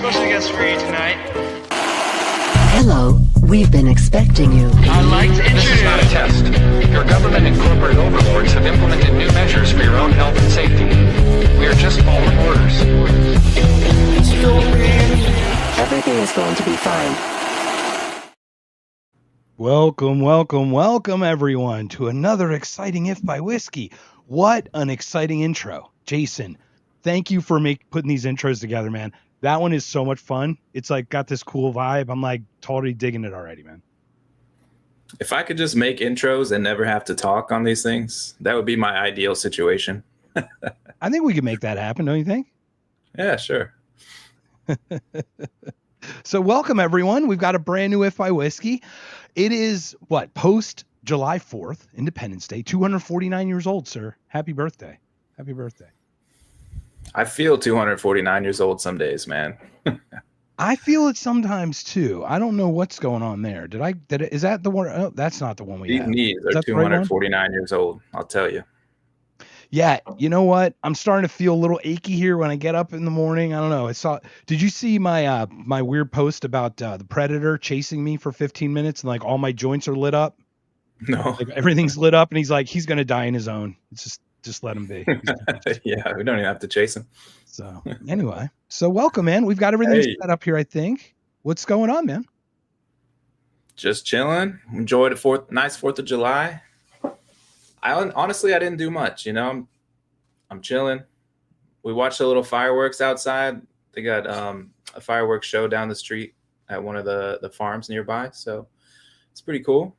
Especially against free tonight. Hello, we've been expecting you. I'd like to This is not a introduce. test. Your government and corporate overlords have implemented new measures for your own health and safety. We are just following orders. Everything is going to be fine. Welcome, everyone, to another exciting If by Whiskey. What an exciting intro. Jason, thank you for putting these intros together, man. That one is so much fun. It's like got this cool vibe. I'm like totally digging it already, man. If I could just make intros and never have to talk on these things, that would be my ideal situation. I think we can make that happen, don't you think? Yeah, sure. So welcome, everyone. We've got a brand new If by Whiskey. It is, post July 4th, Independence Day, 249 years old, sir. Happy birthday. Happy birthday. I feel 249 years old some days, man. I feel it sometimes too. I don't know what's going on there. Is that the one? Oh, that's not the one we These have. knees Is are that the right one? 249 years old, I'll tell you. Yeah, you know what? I'm starting to feel a little achy here when I get up in the morning. I don't know. Did you see my my weird post about the predator chasing me for 15 minutes and like all my joints are lit up? No. Like everything's lit up and he's like, he's going to die in his own. It's just let him be. Yeah, we don't even have to chase him. So anyway, welcome, man. We've got everything Hey. set up here, I think. What's going on, man? Just chilling. Enjoyed a nice 4th of July. Honestly, I didn't do much, you know. I'm chilling. We watched a little fireworks outside. They got a fireworks show down the street at one of the farms nearby, so it's pretty cool.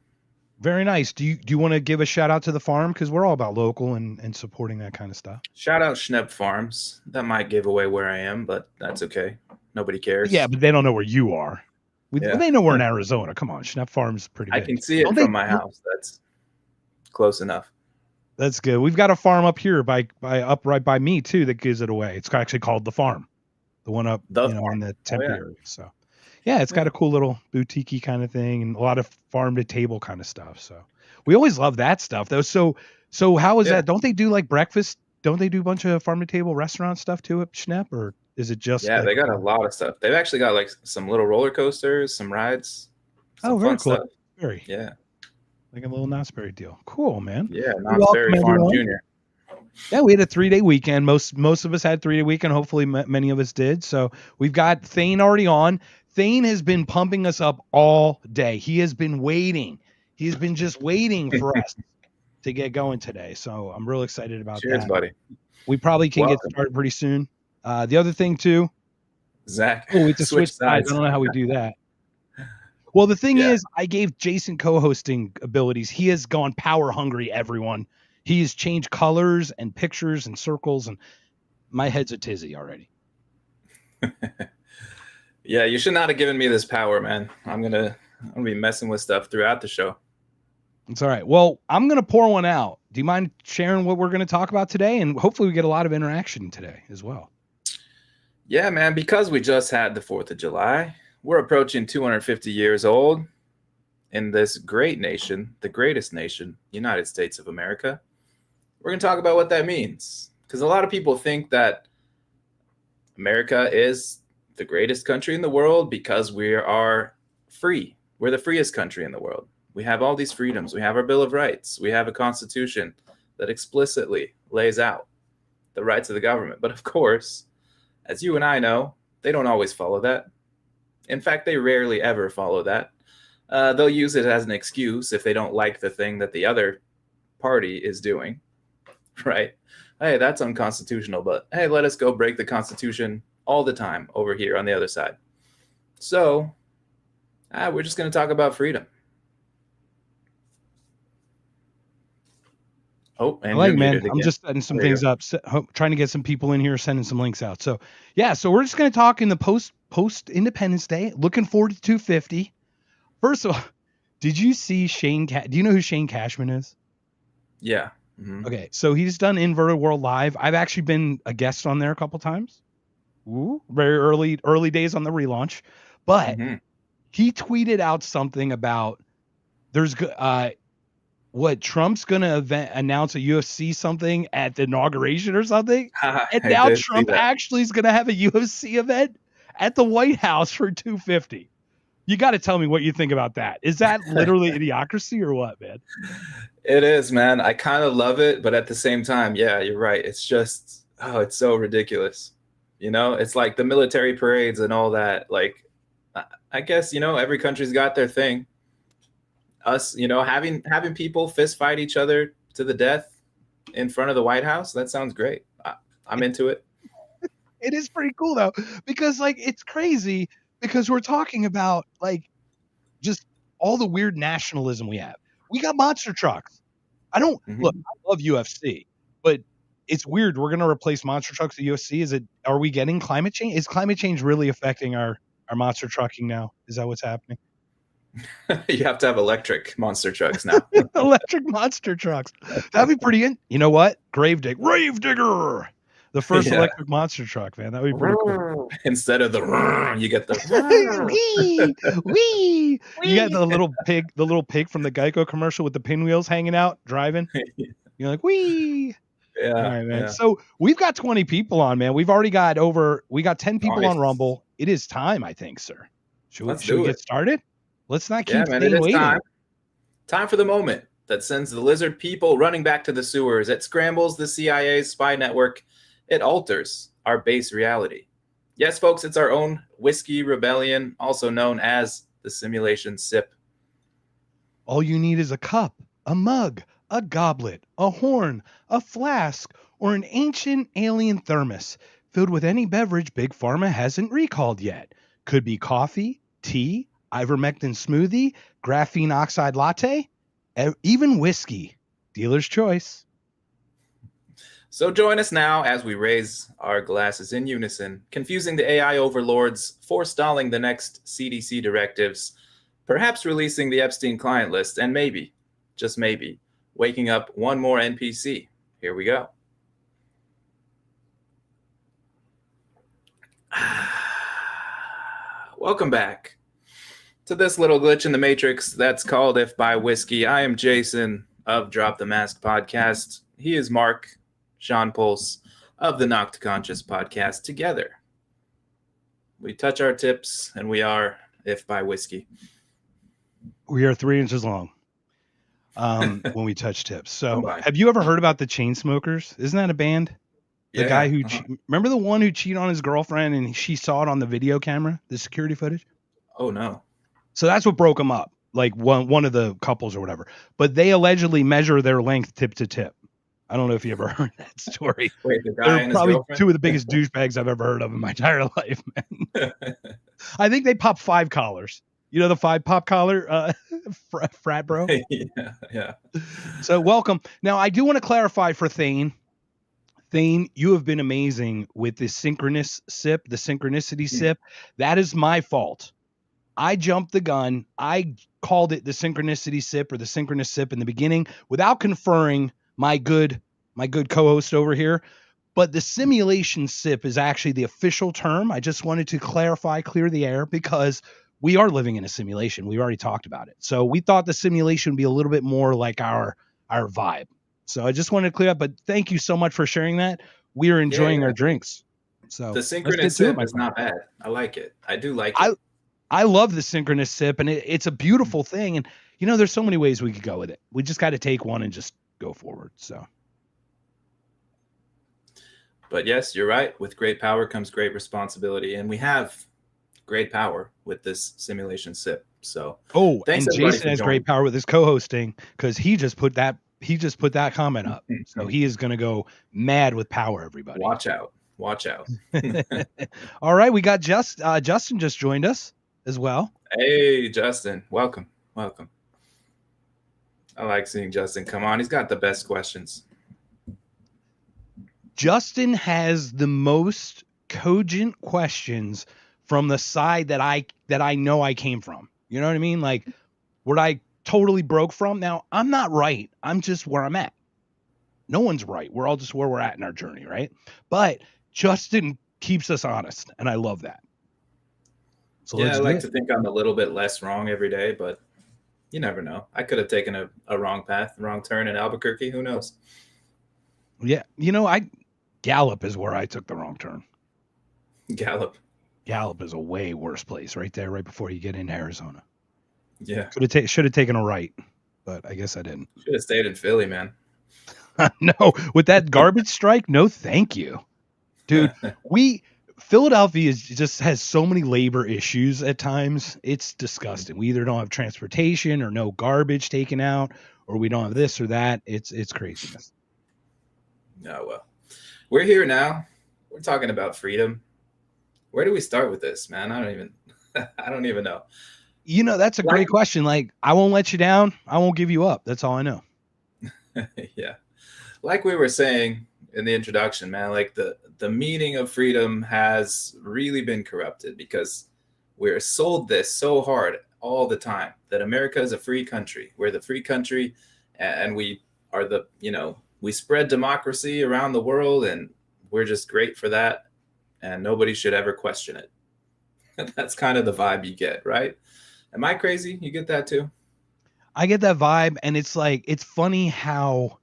Very nice. Do you want to give a shout out to the farm? Because we're all about local and supporting that kind of stuff. Shout out Schnepp Farms. That might give away where I am, but that's okay. Nobody cares. Yeah, but they don't know where you are. Yeah. They know we're in Arizona. Come on, Schnepp Farm's pretty I big. can see it from my house. That's close enough. That's good. We've got a farm up here by right by me too that gives it away. It's actually called the farm, the one up in the Tempe area. So yeah, it's got a cool little boutique-y kind of thing and a lot of farm to table kind of stuff. So we always love that stuff though. So how is that? Don't they do like breakfast? Don't they do a bunch of farm to table restaurant stuff too at Schnepp, or is it just? Yeah, they got a lot of stuff. They've actually got like some little roller coasters, some rides. Some very fun cool. stuff. Very. Yeah. Like a little Knott's Berry deal. Cool, man. Yeah, Knott's Berry Farm Jr. Yeah, we had a 3-day weekend. Most of us had 3-day weekend. Hopefully many of us did. So we've got Thane already on. Thane has been pumping us up all day. He has been waiting. He has been just waiting for us to get going today. So I'm real excited about that. Cheers, buddy. We probably can get started pretty soon. The other thing too. Zach. Oh, we have to switch sides. I don't know how we do that. Well, the thing is, I gave Jason co-hosting abilities. He has gone power hungry, everyone. He has changed colors and pictures and circles, and my head's a tizzy already. Yeah, you should not have given me this power, man. I'm gonna be messing with stuff throughout the show. It's all right. Well, I'm gonna pour one out. Do you mind sharing what we're gonna talk about today? And hopefully we get a lot of interaction today as well. Yeah, man, because we just had the 4th of July. We're approaching 250 years old in this great nation, the greatest nation, United States of America. We're going to talk about what that means, because a lot of people think that America is the greatest country in the world because we are free. We're the freest country in the world. We have all these freedoms. We have our Bill of Rights. We have a constitution that explicitly lays out the rights of the government. But of course, as you and I know, they don't always follow that. In fact, they rarely ever follow that. They'll use it as an excuse if they don't like the thing that the other party is doing, right? Hey, that's unconstitutional, but hey, let us go break the Constitution all the time over here on the other side. So we're just going to talk about freedom. Oh, and I like, man, I'm just setting some things up, trying to get some people in here, sending some links out. So yeah, so we're just going to talk in the post Independence Day. Looking forward to 250. First of all, did you see do you know who Shane Cashman is? Yeah. Mm-hmm. Okay, so he's done Inverted World Live. I've actually been a guest on there a couple times. Ooh, very early days on the relaunch, but he tweeted out something about there's what Trump's gonna announce a UFC something at the inauguration or something, and now Trump actually is gonna have a UFC event at the White House for $250. You got to tell me what you think about that. Is that literally idiocracy or what, man? It is, man. I kind of love it, but at the same time, yeah, you're right. It's just, it's so ridiculous. It's like the military parades and all that. Like, I guess, every country's got their thing. Us, having people fist fight each other to the death in front of the White House, that sounds great. I'm into it. It is pretty cool though, because like it's crazy because we're talking about like just all the weird nationalism we have. We got monster trucks. Look, I love UFC, but it's weird. We're gonna replace monster trucks with UFC. Are we getting climate change? Is climate change really affecting our monster trucking now? Is that what's happening? You have to have electric monster trucks now. Electric monster trucks. That'd be pretty you know what? Gravedigger. The first electric monster truck, man. That would be pretty cool. Instead of the you get the wee. You got the little pig from the Geico commercial with the pinwheels hanging out, driving. You're like, wee. Yeah. All right, man. Yeah. So we've got 20 people on, man. We've already got 10 people on Rumble. It is time, I think, sir. Should we get started? Let's not keep waiting. Time for the moment that sends the lizard people running back to the sewers. It scrambles the CIA's spy network. It alters our base reality. Yes, folks, it's our own whiskey rebellion, also known as the simulation sip. All you need is a cup, a mug, a goblet, a horn, a flask, or an ancient alien thermos filled with any beverage Big Pharma hasn't recalled yet. Could be coffee, tea, ivermectin smoothie, graphene oxide latte, even whiskey. Dealer's choice. So join us now as we raise our glasses in unison, confusing the AI overlords, forestalling the next CDC directives, perhaps releasing the Epstein client list, and maybe, just maybe, waking up one more NPC. Here we go. Welcome back to this little glitch in the Matrix that's called If by Whiskey. I am Jason of Drop the Mask podcast. He is Mark, Sean Pulse of the Knocked Conscious podcast. Together, we touch our tips and we are If by Whiskey. We are 3 inches long when we touch tips. So have you ever heard about the Chainsmokers? Isn't that a band? The guy who remember the one who cheated on his girlfriend and she saw it on the video camera, the security footage? Oh no. So that's what broke them up. Like one of the couples or whatever. But they allegedly measure their length tip to tip. I don't know if you ever heard that story. Wait, the guy and probably his girlfriend? Two of the biggest douchebags I've ever heard of in my entire life, man. I think they pop 5 collars. You know the 5 pop collar frat bro? Yeah. So welcome. Now I do want to clarify for Thane. Thane, you have been amazing with the synchronicity sip. That is my fault. I jumped the gun. I called it the synchronicity sip or the synchronous sip in the beginning without conferring my good co-host over here. But the simulation sip is actually the official term. I just wanted to clear the air because we are living in a simulation. We already talked about it. So we thought the simulation would be a little bit more like our vibe. So I just wanted to clear up, but thank you so much for sharing that. We are enjoying our drinks. So the synchronous sip is not bad. I like it. I do like it. I love the synchronous sip, and it's a beautiful thing. And there's so many ways we could go with it. We just got to take one and just go forward. So. But yes, you're right. With great power comes great responsibility, and we have great power with this simulation sip. So thanks, and Jason has great power with his co-hosting because he just put that comment up. So he is going to go mad with power, everybody. Watch out. All right, we got Justin just joined us as well. Hey, Justin, welcome. I like seeing Justin come on. He's got the best questions. Justin has the most cogent questions from the side that I know I came from. You know what I mean? Like, what I totally broke from. Now, I'm not right. I'm just where I'm at. No one's right. We're all just where we're at in our journey, right? But Justin keeps us honest, and I love that. So I like to think I'm a little bit less wrong every day, but you never know. I could have taken a wrong path, wrong turn in Albuquerque. Who knows? Yeah. Gallup is where I took the wrong turn. Gallup. Gallup is a way worse place right there, right before you get into Arizona. Yeah. Should have taken a right, but I guess I didn't. Should have stayed in Philly, man. No, with that garbage strike, no thank you. Dude, Philadelphia just has so many labor issues at times. It's disgusting. We either don't have transportation or no garbage taken out, or we don't have this or that. It's craziness. No, well, we're here now. We're talking about freedom. Where do we start with this, man? I don't even know. You know, that's a great question. Like, I won't let you down. I won't give you up. That's all I know. Yeah. Like we were saying in the introduction, man, like the meaning of freedom has really been corrupted because we're sold this so hard all the time that America is a free country. We're the free country, and we are we spread democracy around the world, and we're just great for that, and nobody should ever question it. That's kind of the vibe you get, right? Am I crazy? You get that too? I get that vibe, and it's like, it's funny how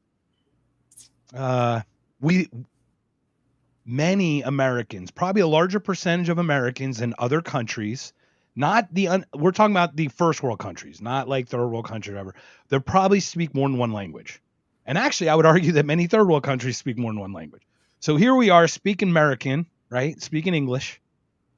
many Americans, probably a larger percentage of Americans in other countries, we're talking about the first world countries, not like third world countries or whatever. They probably speak more than one language. And actually, I would argue that many third world countries speak more than one language. So here we are speaking American, right? Speaking English,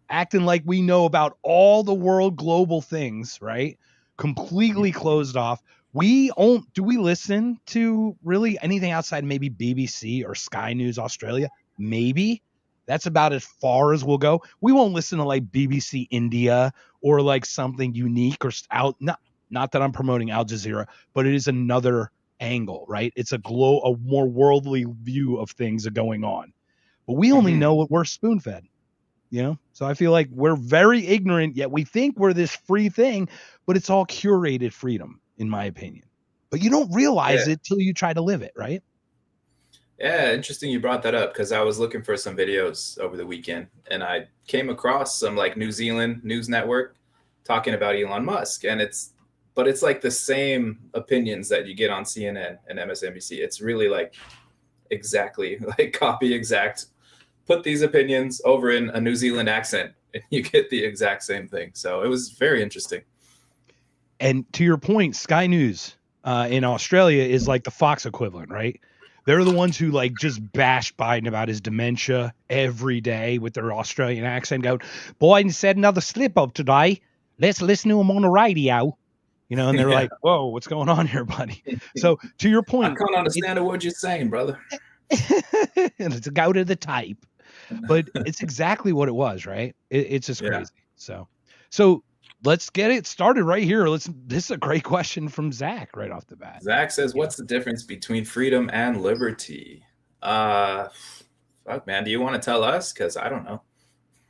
acting like we know about all the world global things, right? Completely closed off. Do we listen to really anything outside maybe BBC or Sky News Australia? Maybe. That's about as far as we'll go. We won't listen to like BBC India or like something unique or not that I'm promoting Al Jazeera, but it is another angle, right? It's a more worldly view of things are going on. But we only know what we're spoon-fed. So I feel like we're very ignorant, yet we think we're this free thing, but it's all curated freedom, in my opinion. But you don't realize it till you try to live it, right? Yeah, interesting you brought that up because I was looking for some videos over the weekend and I came across some like New Zealand news network talking about Elon Musk, and it's like the same opinions that you get on CNN and MSNBC. It's really like exactly like copy exact. Put these opinions over in a New Zealand accent and you get the exact same thing. So it was very interesting. And to your point, Sky News in Australia is like the Fox equivalent, right? They're the ones who like just bash Biden about his dementia every day with their Australian accent, going, Biden said another slip up today. Let's listen to him on the radio. And they're like, whoa, what's going on here, buddy? So to your point, I can't understand a word you're saying, brother. It's a go to the type. But it's exactly what it was, right? It's just crazy. So let's get it started right here. This is a great question from Zach right off the bat. Zach says, what's the difference between freedom and liberty? Fuck, man, do you want to tell us? Because I don't know.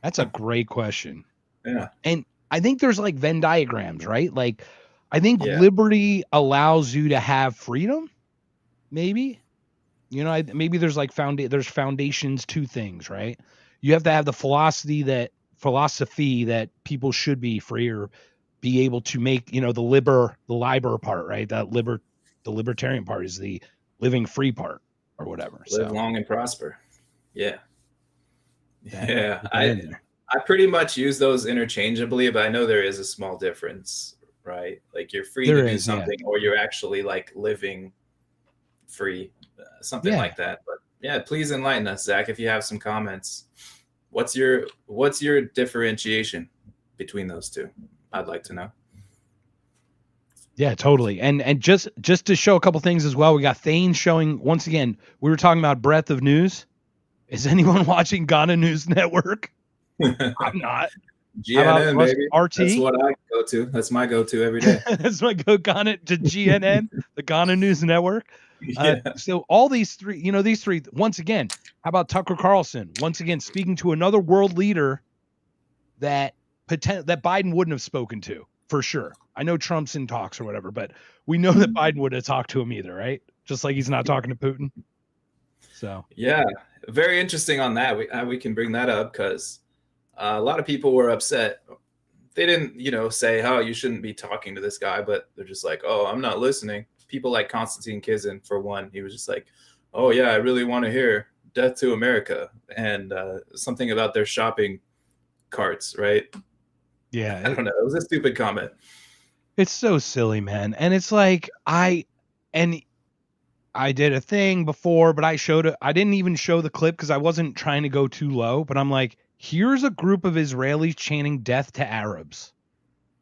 That's a great question. Yeah. And I think there's like Venn diagrams, right? Like, I think liberty allows you to have freedom, maybe. Maybe there's like there's foundations to things, right? You have to have the philosophy that people should be free or be able to make, the liber part, right? The libertarian part is the living free part or whatever. Live long and prosper. Yeah. Yeah. I pretty much use those interchangeably, but I know there is a small difference, right? Like you're free to do something or you're actually like living free. Something like that. But yeah, please enlighten us, Zach, if you have some comments. What's your differentiation between those two? I'd like to know. Yeah, totally. And just to show a couple things as well, we got Thane showing, once again, we were talking about breadth of news. Is anyone watching Ghana News Network? I'm not. GNN, baby. RT? That's what I go to. That's my go-to every day. That's my Ghana to GNN, the Ghana News Network. So all these three, once again, how about Tucker Carlson? Once again, speaking to another world leader that Biden wouldn't have spoken to, for sure. I know Trump's in talks or whatever, but we know that Biden wouldn't have talked to him either, right? Just like he's not talking to Putin. So yeah, very interesting on that. We can bring that up because a lot of people were upset. They didn't, say, oh, you shouldn't be talking to this guy, but they're just like, oh, I'm not listening. People like Konstantin Kizin, for one, he was just like, oh, yeah, I really want to hear death to America and something about their shopping carts, right? Yeah, I don't know. It was a stupid comment. it's so silly, man. And it's like I did a thing before, but I didn't even show the clip because I wasn't trying to go too low. But I'm like, here's a group of Israelis chanting death to Arabs.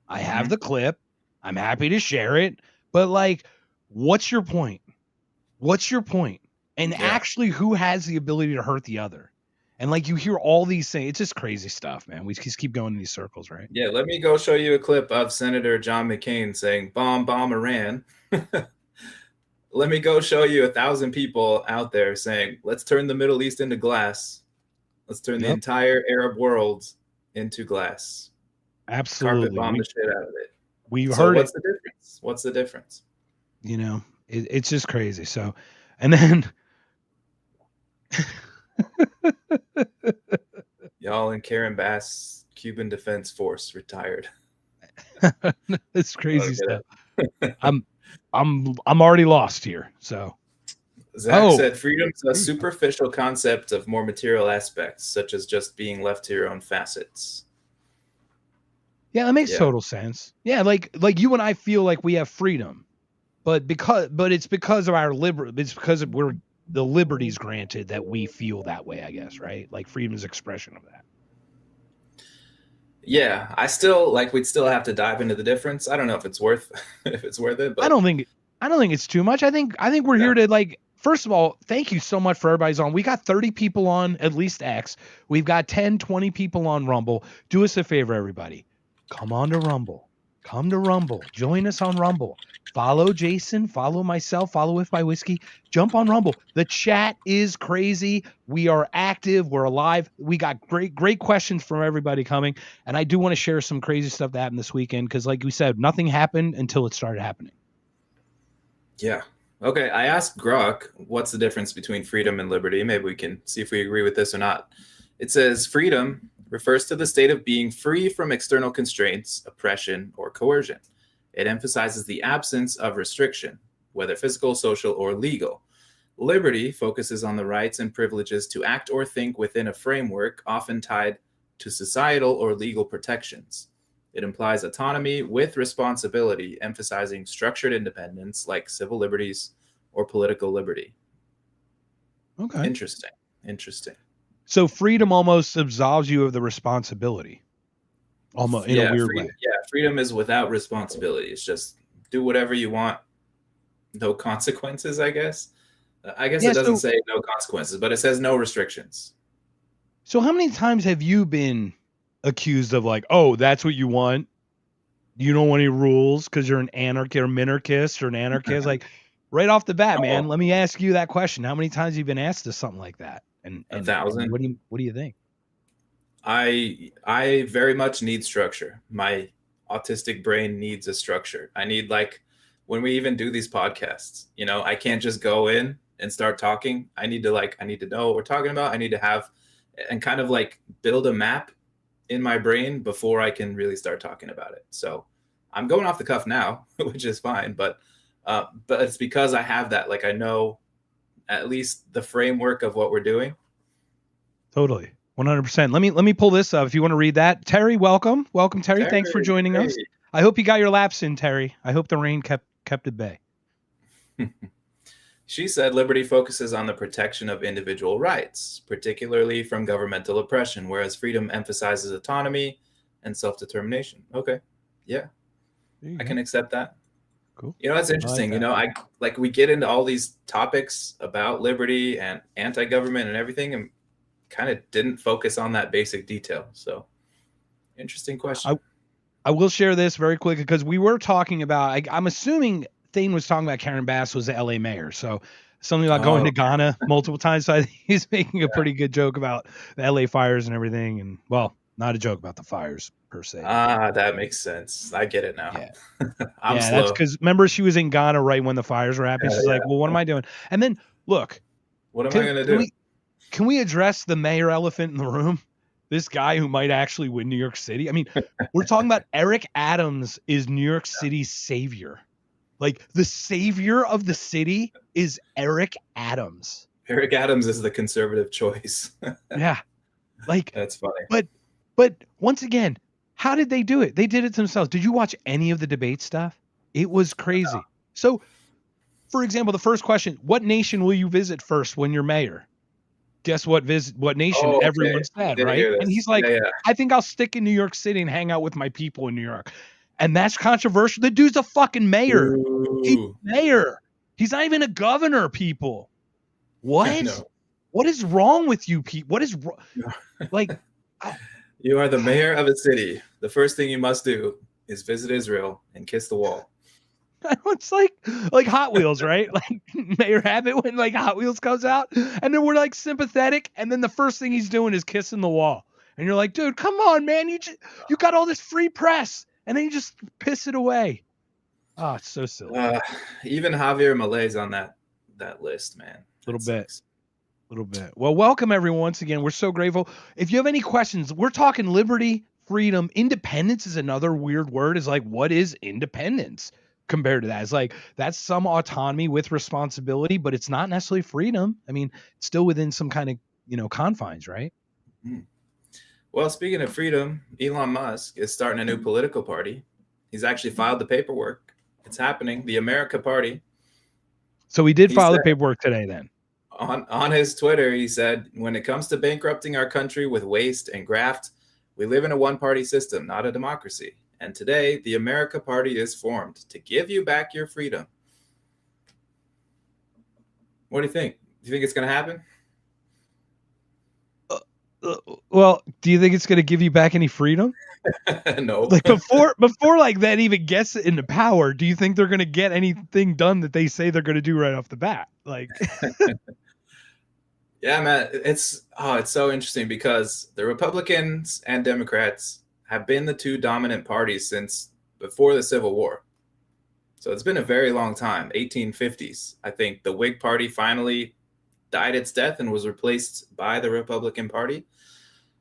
I have the clip. I'm happy to share it. But like, what's your point? What's your point? And actually, who has the ability to hurt the other? And like, you hear all these things. It's just crazy stuff, man. We just keep going in these circles, right? Yeah, let me go show you a clip of Senator John McCain saying, bomb Iran. Let me go show you 1,000 people out there saying, let's turn the Middle East into glass. Let's turn the entire Arab world into glass. Absolutely. Carpet bomb the shit out of it. We've So heard what's it. the difference? What's the difference? You know, it's just crazy. So, and then Y'all in Karen Bass Cuban Defense Force retired. it's crazy stuff. I'm already lost here. So Zach said freedom's a superficial concept of more material aspects, such as just being left to your own facets. Yeah, that makes total sense. Yeah, like you and I feel like we have freedom, but it's because of our it's because we're the liberties granted that we feel that way, I guess, right? Like freedom is expression of that. Yeah, we'd still have to dive into the difference. I don't know if it's worth it, but I don't think it's too much. I think we're here to like, first of all, thank you so much for everybody's on. We got 30 people on at least X. We've got 10, 20 people on Rumble. Do us a favor, everybody. Come on to Rumble. Come to Rumble. Join us on Rumble. Follow Jason. Follow myself. Follow With My Whiskey. Jump on Rumble. The chat is crazy. We are active. We're alive. We got great questions from everybody coming. And I do want to share some crazy stuff that happened this weekend because, like we said, nothing happened until it started happening. Yeah. Okay. I asked Grok, what's the difference between freedom and liberty? Maybe we can see if we agree with this or not. It says freedom refers to the state of being free from external constraints, oppression, or coercion. It emphasizes the absence of restriction, whether physical, social, or legal. Liberty focuses on the rights and privileges to act or think within a framework often tied to societal or legal protections. It implies autonomy with responsibility, emphasizing structured independence like civil liberties or political liberty. Okay. Interesting. So freedom almost absolves you of the responsibility. Almost in a weird way. Yeah, freedom is without responsibility. It's just do whatever you want. No consequences, I guess. It doesn't say no consequences, but it says no restrictions. So how many times have you been accused of like, oh, that's what you want? You don't want any rules because you're an anarchist or minarchist or an anarchist? Like right off the bat, man, let me ask you that question. How many times have you been asked to something like that? And 1,000. And what do you think? I very much need structure. My autistic brain needs a structure. I need, like, when we even do these podcasts, I can't just go in and start talking. I need to know what we're talking about. I need to have and kind of like build a map in my brain before I can really start talking about it. So I'm going off the cuff now, which is fine, but it's because I have that, like, I know at least the framework of what we're doing. Totally. 100%. Let me pull this up if you want to read that. Terry, welcome. Welcome, Terry. Thanks for joining us. I hope you got your laps in, Terry. I hope the rain kept at bay. She said liberty focuses on the protection of individual rights, particularly from governmental oppression, whereas freedom emphasizes autonomy and self-determination. Okay. Yeah. I can accept that. Cool. That's interesting. We get into all these topics about liberty and anti-government and everything, and kind of didn't focus on that basic detail. So interesting question. I will share this very quick because we were talking about, I'm assuming Thane was talking about Karen Bass was the LA mayor. So something about going to Ghana multiple times. So I think he's making a pretty good joke about the LA fires and everything. And well, not a joke about the fires per se. That makes sense. I get it now. Yeah. I'm slow. That's because remember she was in Ghana right when the fires were happening. She's like, well, what am I doing? And then look, what am I going to do? Can we address the mayor elephant in the room? This guy who might actually win New York City. I mean, we're talking about Eric Adams is New York City's savior. Like the savior of the city is Eric Adams. Eric Adams is the conservative choice. Yeah. Like that's funny. But But once again, how did they do it? They did it themselves. Did you watch any of the debate stuff? It was crazy. So, for example, the first question, what nation will you visit first when you're mayor? Guess what nation everyone said, right? And he's like, I think I'll stick in New York City and hang out with my people in New York. And that's controversial. The dude's a fucking mayor. He's a mayor. He's not even a governor, people. What? No. What is wrong with you, people? What is wrong? Like, you are the mayor of a city. The first thing you must do is visit Israel and kiss the wall. It's like Hot Wheels, right? Like Mayor Abbott when like Hot Wheels comes out, and then we're like sympathetic, and then the first thing he's doing is kissing the wall, and you're like, dude, come on, man, you got all this free press, and then you just piss it away. Oh, it's so silly. Even Javier Malay's on that list, man. A little bit. Well, welcome everyone once again. We're so grateful. If you have any questions, we're talking liberty, freedom, independence is another weird word. Is like, what is independence? Compared to that, it's like that's some autonomy with responsibility, but it's not necessarily freedom. I mean, it's still within some kind of confines, right? Well, speaking of freedom, Elon Musk is starting a new political party. He's actually filed the paperwork. It's happening, the America Party. So he did file the paperwork today. Then on his Twitter, he said, "When it comes to bankrupting our country with waste and graft, we live in a one-party system, not a democracy. And today, the America Party is formed to give you back your freedom." What do you think? Do you think it's going to happen? Well, do you think it's going to give you back any freedom? No. Like before like that even gets into power, do you think they're going to get anything done that they say they're going to do right off the bat? Like, yeah, man, it's so interesting because the Republicans and Democrats have been the two dominant parties since before the Civil War. So it's been a very long time, 1850s. I think the Whig Party finally died its death and was replaced by the Republican Party.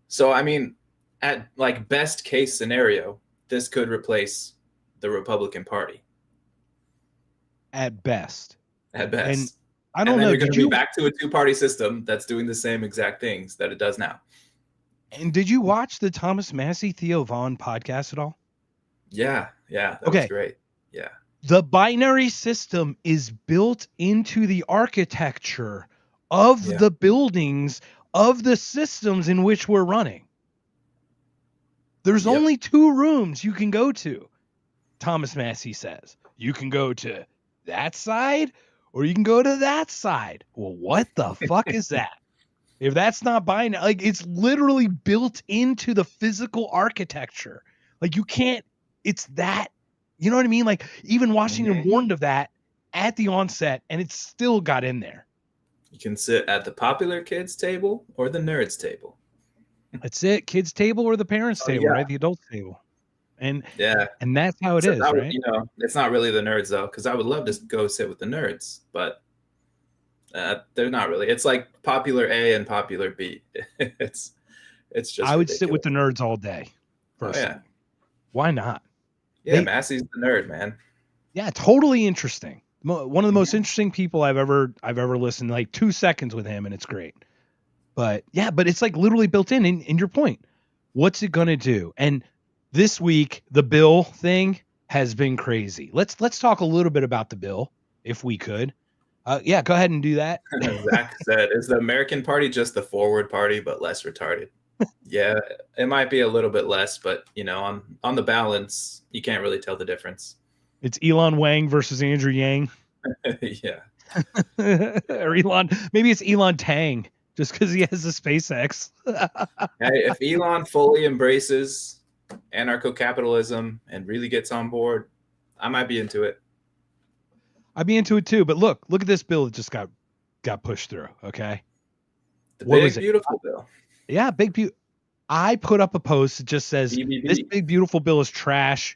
So, I mean, at like best case scenario, this could replace the Republican Party. At best. At best. And I don't know. You're going to be back to a two-party system that's doing the same exact things that it does now. And did you watch the Thomas Massey, Theo Vaughn podcast at all? Yeah. That was great. Yeah. The binary system is built into the architecture of the buildings of the systems in which we're running. There's only two rooms you can go to, Thomas Massey says. You can go to that side or you can go to that side. Well, what the fuck is that? If that's not binary, like it's literally built into the physical architecture. Like you can't, it's that, you know what I mean? Like even Washington warned of that at the onset and it still got in there. You can sit at the popular kids table or the nerds table. That's it. Kids table or the parents table, right? The adults table. And and that's how it is, right? You know, it's not really the nerds though, because I would love to go sit with the nerds, but they're not really. It's like popular A and popular B. It's just. I would sit with the nerds all day. Personally. Why not? Yeah, Massey's the nerd, man. Yeah, totally interesting. One of the most interesting people I've ever listened. Like 2 seconds with him, and it's great. But it's like literally built in. And your point, what's it gonna do? And this week, the bill thing has been crazy. Let's talk a little bit about the bill, if we could. Go ahead and do that. Zach said, "Is the American Party just the forward party, but less retarded?" Yeah, it might be a little bit less, but you know, on the balance, you can't really tell the difference. It's Elon Wang versus Andrew Yang. Yeah. Or Elon, maybe it's Elon Tang, just because he has the SpaceX. Hey, if Elon fully embraces anarcho-capitalism and really gets on board, I might be into it. I'd be into it too, but look at this bill that just got pushed through. Okay, the big beautiful bill. Yeah, I put up a post that just says this big beautiful bill is trash.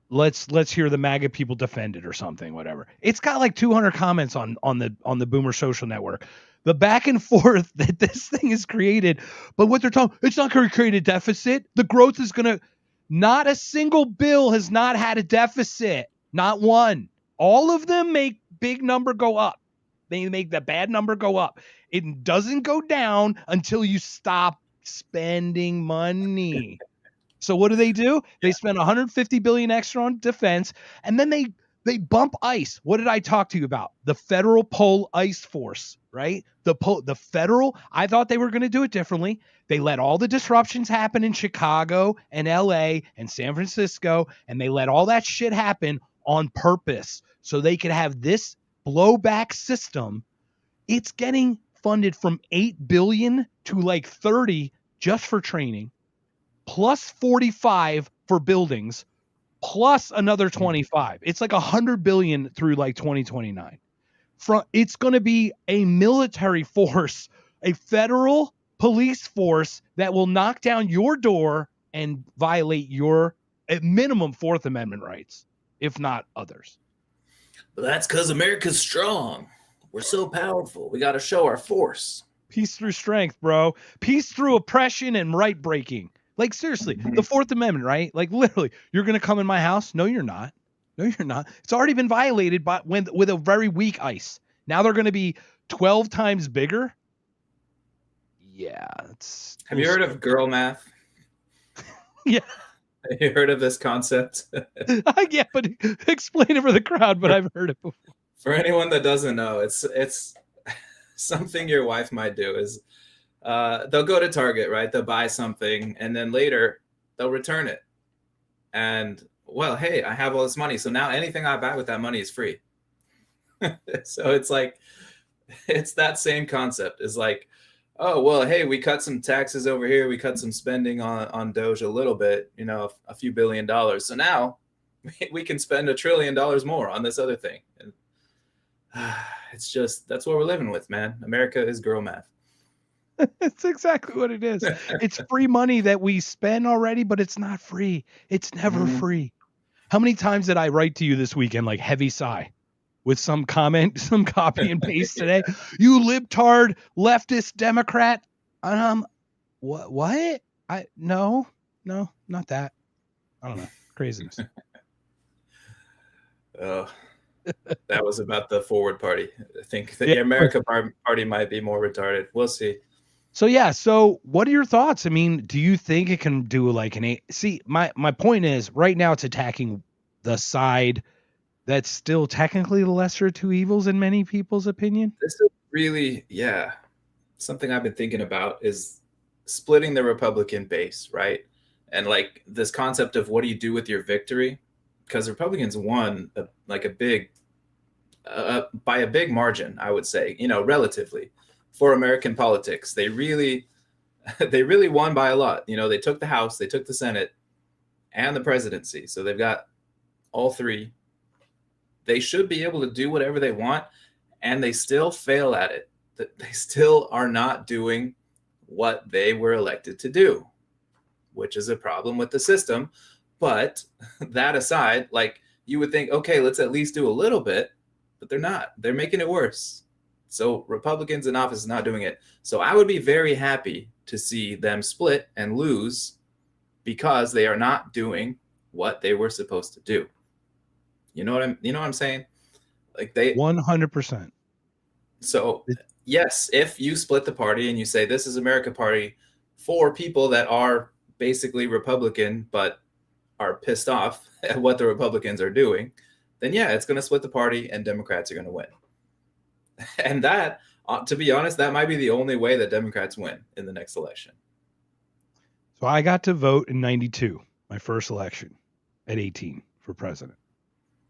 Let's hear the MAGA people defend it or something, whatever. It's got like 200 comments on the Boomer Social Network. The back and forth that this thing has created, but what they're talking, it's not going to create a deficit. The growth is going to. Not a single bill has not had a deficit. Not one. All of them make big number go up. They make the bad number go up. It doesn't go down until you stop spending money. So what do? They spend 150 billion extra on defense, and then they bump ICE. What did I talk to you about? The Federal Pole ICE Force, right? The federal. I thought they were going to do it differently. They let all the disruptions happen in Chicago and LA and San Francisco, and they let all that shit happen on purpose so they could have this blowback system. It's getting funded from 8 billion to like 30 just for training, plus 45 for buildings, plus another 25. It's like 100 billion through like 2029. It's going to be a military force, a federal police force that will knock down your door and violate your at minimum Fourth Amendment rights, if not others. But that's because America's strong. We're so powerful. We got to show our force. Peace through strength, bro. Peace through oppression and right breaking. Like, seriously, the Fourth Amendment, right? Like, literally, you're going to come in my house? No, you're not. No, you're not. It's already been violated with a very weak ICE. Now they're going to be 12 times bigger. Yeah. Have you heard of girl math? Yeah. Have you heard of this concept? Yeah, but explain it for the crowd, but I've heard it before. For anyone that doesn't know, it's something your wife might do is they'll go to Target, right? They'll buy something, and then later they'll return it. And, well, hey, I have all this money, so now anything I buy with that money is free. So it's like, it's that same concept. It's like, oh, well, hey, we cut some taxes over here. We cut some spending on Doge a little bit, a few $1 billion. So now we can spend $1 trillion more on this other thing. And it's just, that's what we're living with, man. America is girl math. It's exactly what it is. It's free money that we spend already, but it's not free. It's never free. How many times did I write to you this weekend, like heavy sigh, with some comment, some copy and paste today? You libtard, leftist, Democrat. What? No, not that. I don't know. Craziness. Oh, that was about the Forward Party. I think the America Party might be more retarded. We'll see. So what are your thoughts? I mean, do you think it can do like see, my point is right now it's attacking the side that's still technically the lesser of two evils in many people's opinion. This is really, something I've been thinking about is splitting the Republican base, right? And like this concept of what do you do with your victory? Because Republicans won by a big margin, I would say, relatively. For American politics, they really won by a lot. They took the House, they took the Senate, and the presidency. So they've got all three. They should be able to do whatever they want, and they still fail at it. They still are not doing what they were elected to do, which is a problem with the system. But that aside, like you would think, okay, let's at least do a little bit, but they're not. They're making it worse. So Republicans in office is not doing it. So I would be very happy to see them split and lose because they are not doing what they were supposed to do. You know what I'm saying? Like they 100%. So yes, if you split the party and you say this is America Party for people that are basically Republican but are pissed off at what the Republicans are doing, then yeah, it's going to split the party and Democrats are going to win. And that, to be honest, that might be the only way that Democrats win in the next election. So I got to vote in 92, my first election at 18 for president.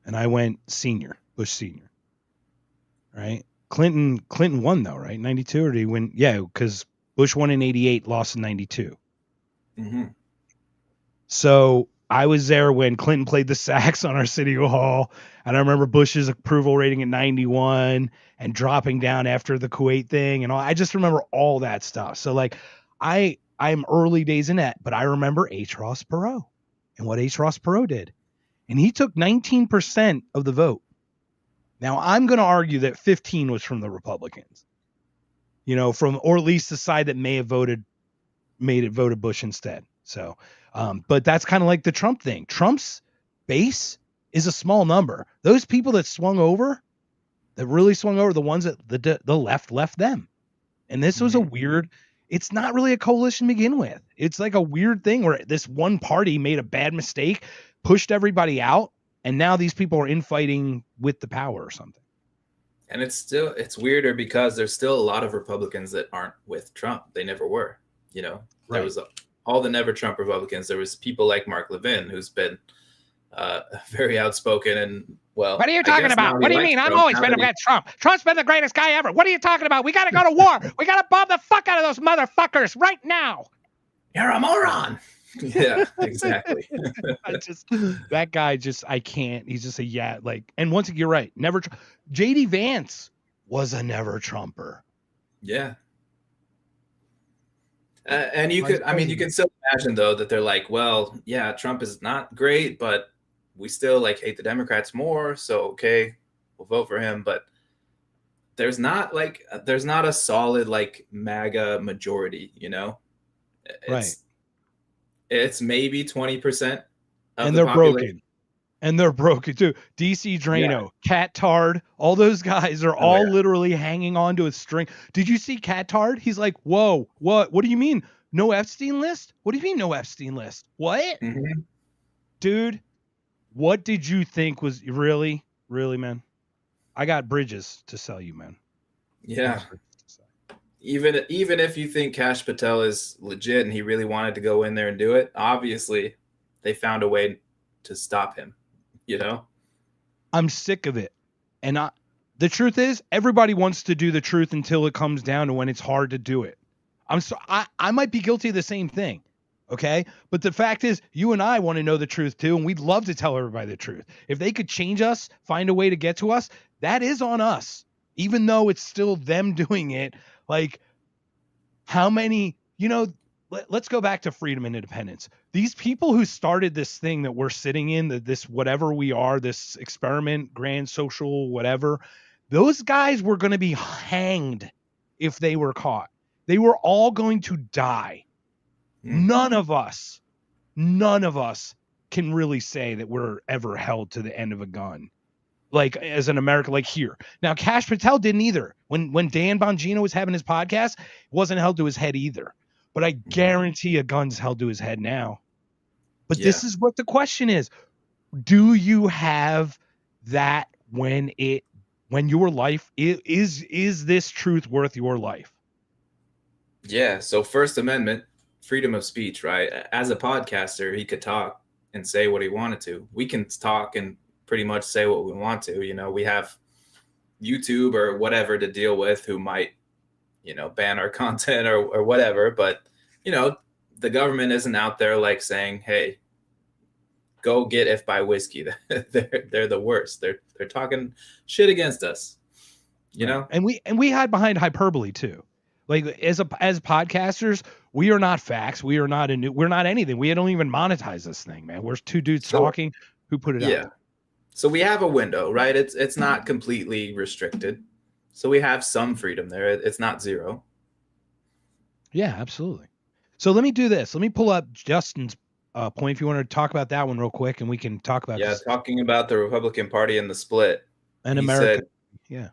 And I went senior, Bush senior. Right? Clinton won though, right? 92, or did he win? Yeah, because Bush won in 88, lost in 92. Mm-hmm. So I was there when Clinton played the sax on our city hall. And I remember Bush's approval rating at 91 and dropping down after the Kuwait thing and all. I just remember all that stuff. So like I'm early days in that, but I remember H. Ross Perot and what H. Ross Perot did. And he took 19% of the vote. Now I'm going to argue that 15 was from the Republicans, or at least the side that may have voted Bush instead. So, but that's kind of like the Trump thing. Trump's base is a small number. Those people that really swung over, the ones that the left them. And this was a weird, it's not really a coalition to begin with. It's like a weird thing where this one party made a bad mistake, pushed everybody out, and now these people are infighting with the power or something. And it's weirder because there's still a lot of Republicans that aren't with Trump. They never were. You know, there was all the never Trump Republicans. There was people like Mark Levin, who's been very outspoken and, well, what are you talking about? What do you mean? I've always been against Trump. Trump's been the greatest guy ever. What are you talking about? We got to go to war. We got to bomb the fuck out of those motherfuckers right now. You're a moron. Yeah, exactly. That guy I can't. He's just and once again, you're right. Never. JD Vance was a never Trumper. Yeah. And you can still imagine though that they're like, well, yeah, Trump is not great, but we still hate the Democrats more. So, okay, we'll vote for him. But there's not a solid MAGA majority, you know? It's maybe 20%. And they're broken. And they're broken too. DC Drano, Cat Tard, all those guys are all literally hanging on to a string. Did you see Cat Tard? He's like, whoa, what do you mean? No Epstein list? What do you mean no Epstein list? What? Mm-hmm. Dude, what did you think was really, man? I got bridges to sell you, man. Yeah. Even if you think Kash Patel is legit and he really wanted to go in there and do it, obviously they found a way to stop him, you know? I'm sick of it. And the truth is, everybody wants to do the truth until it comes down to when it's hard to do it. I might be guilty of the same thing. Okay. But the fact is, you and I want to know the truth too. And we'd love to tell everybody the truth. If they could change us, find a way to get to us, that is on us, even though it's still them doing it. How many, let's go back to freedom and independence. These people who started this thing that we're sitting in, this whatever we are, this experiment, grand social, whatever, those guys were going to be hanged if they were caught. They were all going to die. None of us can really say that we're ever held to the end of a gun. As an American, here. Now, Kash Patel didn't either. When Dan Bongino was having his podcast, it wasn't held to his head either. But I guarantee a gun's held to his head now. But this is what the question is. Do you have that when your life is this truth worth your life? Yeah. So First Amendment, freedom of speech, right? As a podcaster, he could talk and say what he wanted to. We can talk and pretty much say what we want to. We have YouTube or whatever to deal with who might, ban our content or whatever. But, the government isn't out there saying, hey, go get If by Whiskey. They're the worst. They're talking shit against us, you know? And we hide behind hyperbole too. As podcasters, we are not facts. We're not anything. We don't even monetize this thing, man. We're two dudes talking who put it out. Yeah. So we have a window, right? It's not completely restricted. So we have some freedom there. It's not zero. Yeah, absolutely. So let me do this. Let me pull up Justin's point if you want to talk about that one real quick, and we can talk about this. Talking about the Republican Party and the split. And America.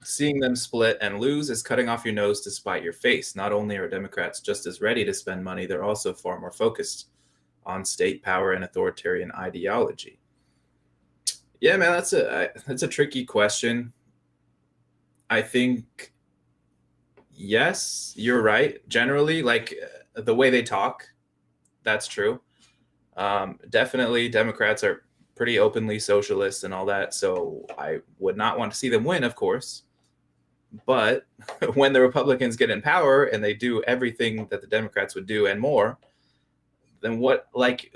Seeing them split and lose is cutting off your nose to spite your face. Not only are Democrats just as ready to spend money, they're also far more focused on state power and authoritarian ideology. Yeah, man, that's a tricky question. I think, yes, you're right. Generally, the way they talk, that's true. Definitely, Democrats are pretty openly socialist and all that. So I would not want to see them win, of course. But when the Republicans get in power and they do everything that the Democrats would do and more, then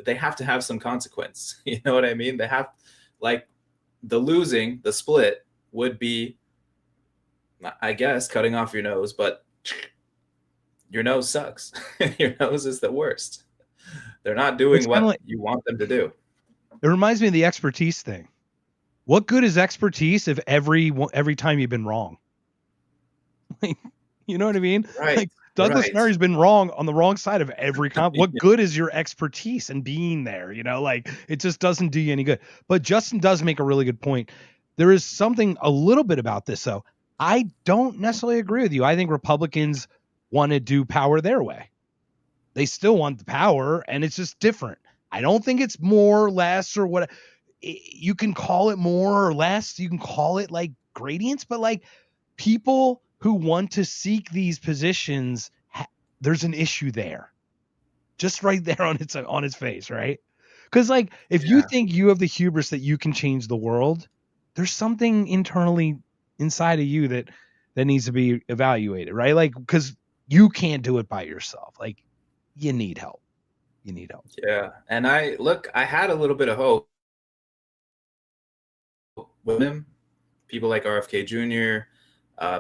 they have to have some consequence. You know what I mean? They have, the split would be, I guess, cutting off your nose, but your nose sucks. Your nose is the worst. They're not doing what you want them to do. It reminds me of the expertise thing. What good is expertise if every time you've been wrong? You know what I mean? Right. Douglas Murray's been wrong on the wrong side of every What good is your expertise and being there? It just doesn't do you any good. But Justin does make a really good point. There is something a little bit about this, though. I don't necessarily agree with you. I think Republicans want to do power their way. They still want the power, and it's just different. I don't think it's more or less or what. You can call it more or less. You can call it like gradients, but like people who want to seek these positions, there's an issue there. Just right there on its face, right? Because like if you think you have the hubris that you can change the world, there's something internally inside of you that needs to be evaluated, right? Like because you can't do it by yourself. Like you need help. You need help. Yeah, and I had a little bit of hope with him. People like RFK Jr.,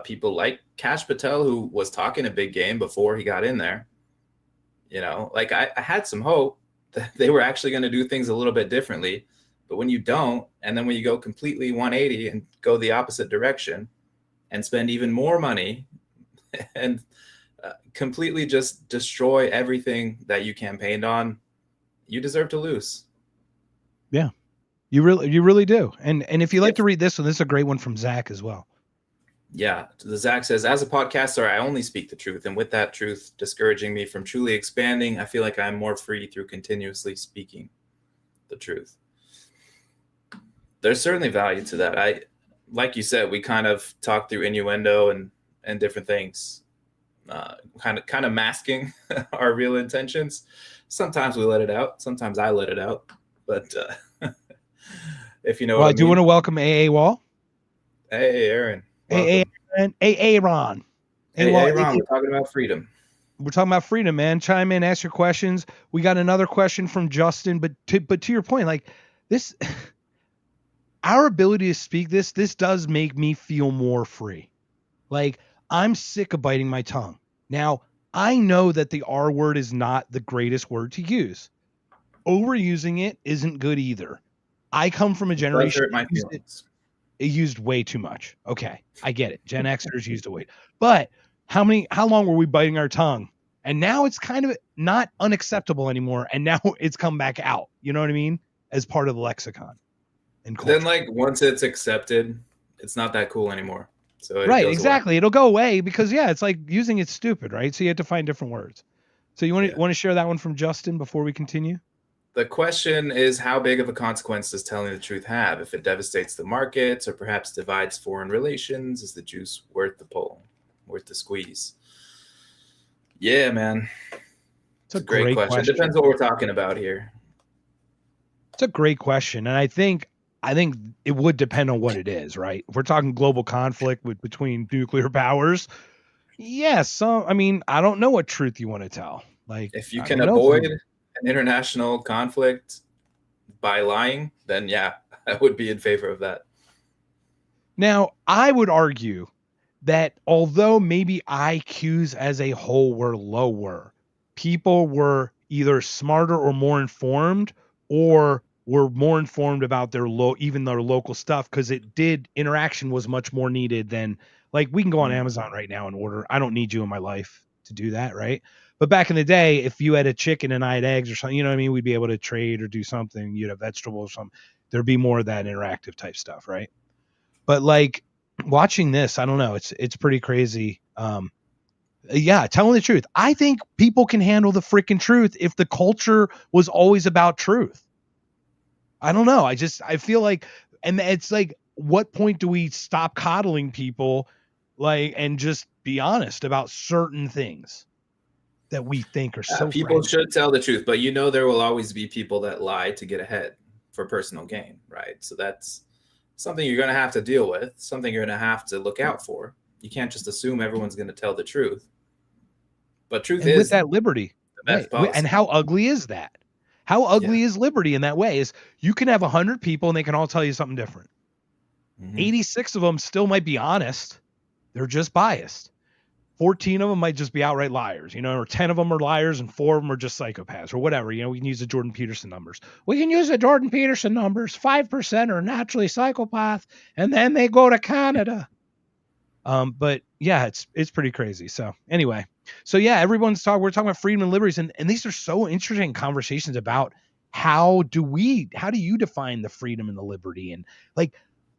people like Kash Patel, who was talking a big game before he got in there. You know, like I had some hope that they were actually going to do things a little bit differently. But when you don't, and then when you go completely 180 and go the opposite direction and spend even more money and completely just destroy everything that you campaigned on, you deserve to lose. Yeah, you really do. And if you like to read this one, this is a great one from Zach as well. Yeah, the Zach says, as a podcaster, I only speak the truth. And with that truth discouraging me from truly expanding, I feel like I'm more free through continuously speaking the truth. There's certainly value to that. Like you said, we kind of talked through innuendo and different things, kind of masking our real intentions. Sometimes we let it out. Sometimes I let it out. But if you know what I do want to welcome AA Wall. Hey, Aaron. Hey, Aaron. Hey, Ron. Hey, Ron, we're talking about freedom. We're talking about freedom, man. Chime in, ask your questions. We got another question from Justin, but to your point, like this, our ability to speak this does make me feel more free. Like I'm sick of biting my tongue. Now, I know that the R word is not the greatest word to use. Overusing it isn't good either. I come from a generation it used way too much. Okay, I get it. Gen Xers used it way. But how long were we biting our tongue? And now it's kind of not unacceptable anymore. And now it's come back out. You know what I mean? As part of the lexicon and culture. Then like once it's accepted, it's not that cool anymore. So right, exactly. Away. It'll go away because it's like using it's stupid, right? So you have to find different words. So you want to share that one from Justin before we continue? The question is, how big of a consequence does telling the truth have? If it devastates the markets or perhaps divides foreign relations, is the juice worth the pull, worth the squeeze? Yeah, man. It's a great question. It depends what we're talking about here. It's a great question. And I think it would depend on what it is, right? If we're talking global conflict between nuclear powers, yes. I mean, I don't know what truth you want to tell. Like, if you can avoid an international conflict by lying, then yeah, I would be in favor of that. Now, I would argue that although maybe IQs as a whole were lower, people were either smarter or more informed, or were more informed about their local stuff, because interaction was much more needed than, like, we can go on Amazon right now and order. I don't need you in my life to do that, right? But back in the day, if you had a chicken and I had eggs or something, you know what I mean? We'd be able to trade or do something. You'd have vegetables or something. There'd be more of that interactive type stuff, right? But like watching this, I don't know. It's pretty crazy. Telling the truth. I think people can handle the freaking truth if the culture was always about truth. I don't know. I feel like, and it's like, what point do we stop coddling people, like, and just be honest about certain things that we think are so people should tell the truth, but there will always be people that lie to get ahead for personal gain, right? So that's something you're going to have to deal with, something you're going to have to look out for. You can't just assume everyone's going to tell the truth. But truth is with that liberty. The best policy. And how ugly is that? How ugly is liberty in that way? Is you can have 100 people and they can all tell you something different. 86 of them still might be honest. They're just biased. 14 of them might just be outright liars, or 10 of them are liars and 4 of them are just psychopaths or whatever. We can use the Jordan Peterson numbers. 5% are naturally psychopath, and then they go to Canada. But yeah, it's pretty crazy. So anyway, we're talking about freedom and liberties, and these are so interesting conversations about how do you define the freedom and the liberty? And like,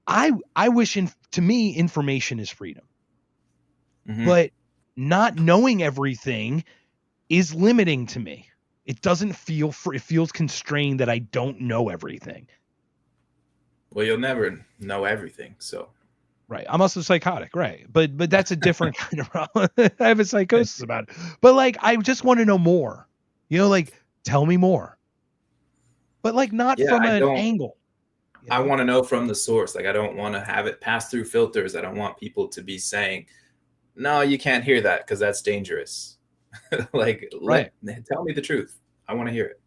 I wish to me, information is freedom, but not knowing everything is limiting to me. It doesn't feel it feels constrained that I don't know everything. Well, you'll never know everything, so. Right. I'm also psychotic, right? But that's a different kind of problem. I have a psychosis about it. But like I just want to know more. You know, like tell me more. But like not from an angle. You know? I want to know from the source. Like I don't want to have it pass through filters. I don't want people to be saying, no, you can't hear that because that's dangerous. Like tell me the truth. I want to hear it.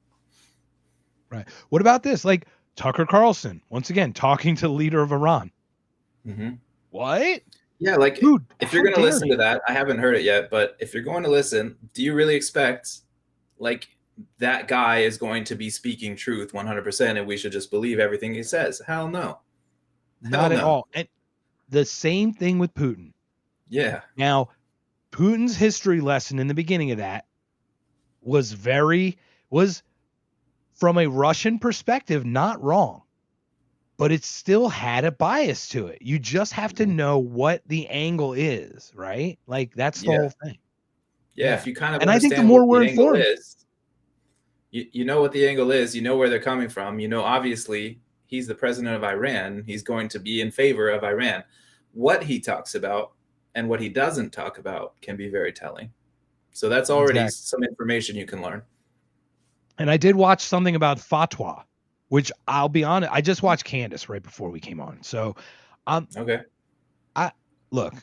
Right. What about this? Like Tucker Carlson, once again, talking to the leader of Iran. Mm-hmm. What? Yeah, like dude, if you're going to listen to that, I haven't heard it yet, but if you're going to listen, do you really expect like that guy is going to be speaking truth 100% and we should just believe everything he says? Hell no. Not at all. And the same thing with Putin. Yeah. Now, Putin's history lesson in the beginning of that was from a Russian perspective, not wrong. But it still had a bias to it. You just have to know what the angle is, right? Like that's the whole thing. Yeah, if you kind of and I think the more we're informed, you know what the angle is. You know where they're coming from. You know, obviously, he's the president of Iran. He's going to be in favor of Iran. What he talks about and what he doesn't talk about can be very telling. So that's already some information you can learn. And I did watch something about fatwa, which I'll be honest, I just watched Candace right before we came on. So, okay. I like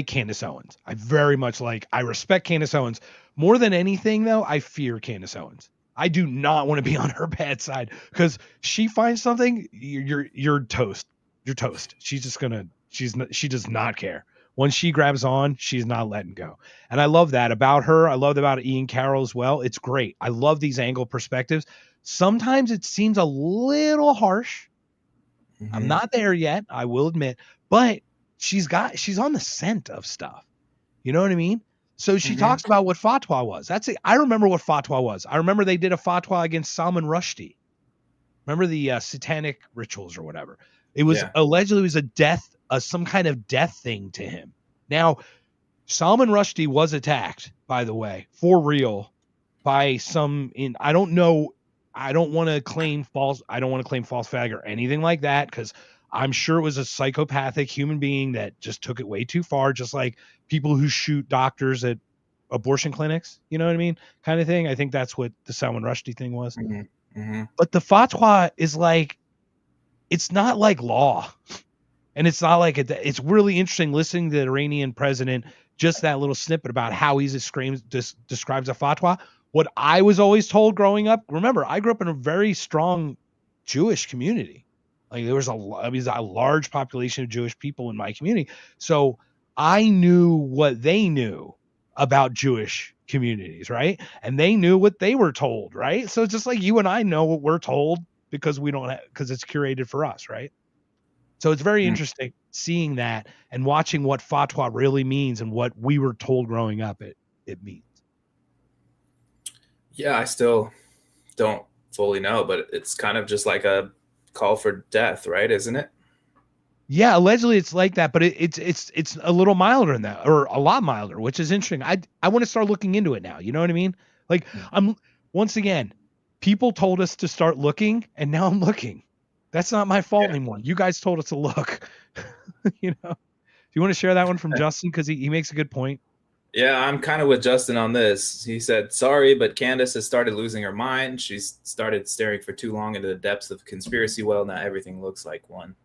Candace Owens. I very much I respect Candace Owens more than anything though. I fear Candace Owens. I do not want to be on her bad side because she finds something, you're toast. You're toast. She does not care. Once she grabs on, she's not letting go. And I love that about her. I love that about Ian Carroll as well. It's great. I love these angle perspectives. Sometimes it seems a little harsh. Mm-hmm. I'm not there yet, I will admit, but she's on the scent of stuff. You know what I mean? So she talks about what fatwa was. That's it. I remember what fatwa was. I remember they did a fatwa against Salman Rushdie. Remember the satanic rituals or whatever. It was allegedly was a death, some kind of death thing to him. Now, Salman Rushdie was attacked, by the way, for real, by some I don't know. I don't want to claim false flag or anything like that because I'm sure it was a psychopathic human being that just took it way too far, just like people who shoot doctors at abortion clinics. You know what I mean? Kind of thing. I think that's what the Salman Rushdie thing was. Mm-hmm. Mm-hmm. But the fatwa is it's not like law. And it's not like it's really interesting listening to the Iranian president, just that little snippet about how he describes a fatwa. What I was always told growing up, remember, I grew up in a very strong Jewish community. Like there was a large population of Jewish people in my community. So I knew what they knew about Jewish communities, right? And they knew what they were told, right? So it's just like you and I know what we're told because because it's curated for us, right? So it's very interesting seeing that and watching what fatwa really means and what we were told growing up it means. Yeah, I still don't fully know, but it's kind of just like a call for death, right? Isn't it? Yeah, allegedly it's like that, but it's a little milder than that, or a lot milder, which is interesting. I want to start looking into it now. You know what I mean? Like once again, people told us to start looking, and now I'm looking. That's not my fault anymore. You guys told us to look. You know, do you want to share that one from Justin? Because he makes a good point. Yeah, I'm kind of with Justin on this. He said, sorry, but Candace has started losing her mind. She's started staring for too long into the depths of conspiracy. Well, now everything looks like one.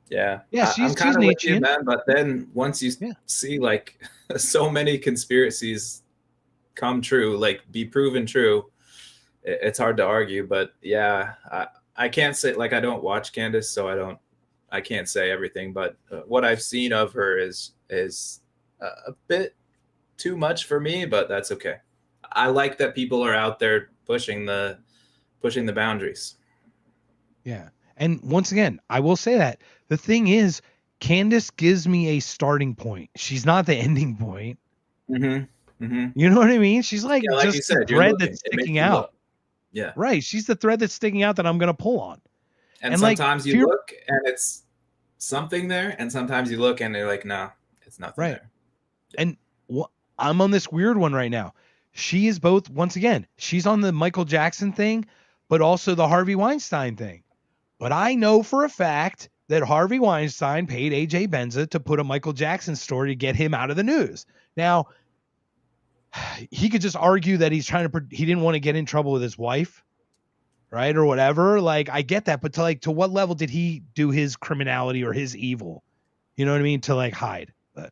Yeah. Yeah, I'm kind of with you, man. But then once you see like so many conspiracies come true, like be proven true, it's hard to argue. But yeah, I can't say, like, I don't watch Candace, so I can't say everything. But what I've seen of her is a bit too much for me, but that's okay. I like that people are out there pushing the boundaries. Yeah. And once again, I will say that the thing is, Candace gives me a starting point. She's not the ending point. Mm-hmm. Mm-hmm. You know what I mean? She's like just the thread that's sticking out. Yeah. Right. She's the thread that's sticking out that I'm going to pull on. And sometimes you look and it's something there, and sometimes you look and they're like, no, it's nothing Right. there. And I'm on this weird one right now. She is both, once again, she's on the Michael Jackson thing, but also the Harvey Weinstein thing. But I know for a fact that Harvey Weinstein paid AJ Benza to put a Michael Jackson story to get him out of the news. Now, he could just argue that he didn't want to get in trouble with his wife, right? Or whatever. Like, I get that, but to what level did he do his criminality or his evil? You know what I mean? To like hide. But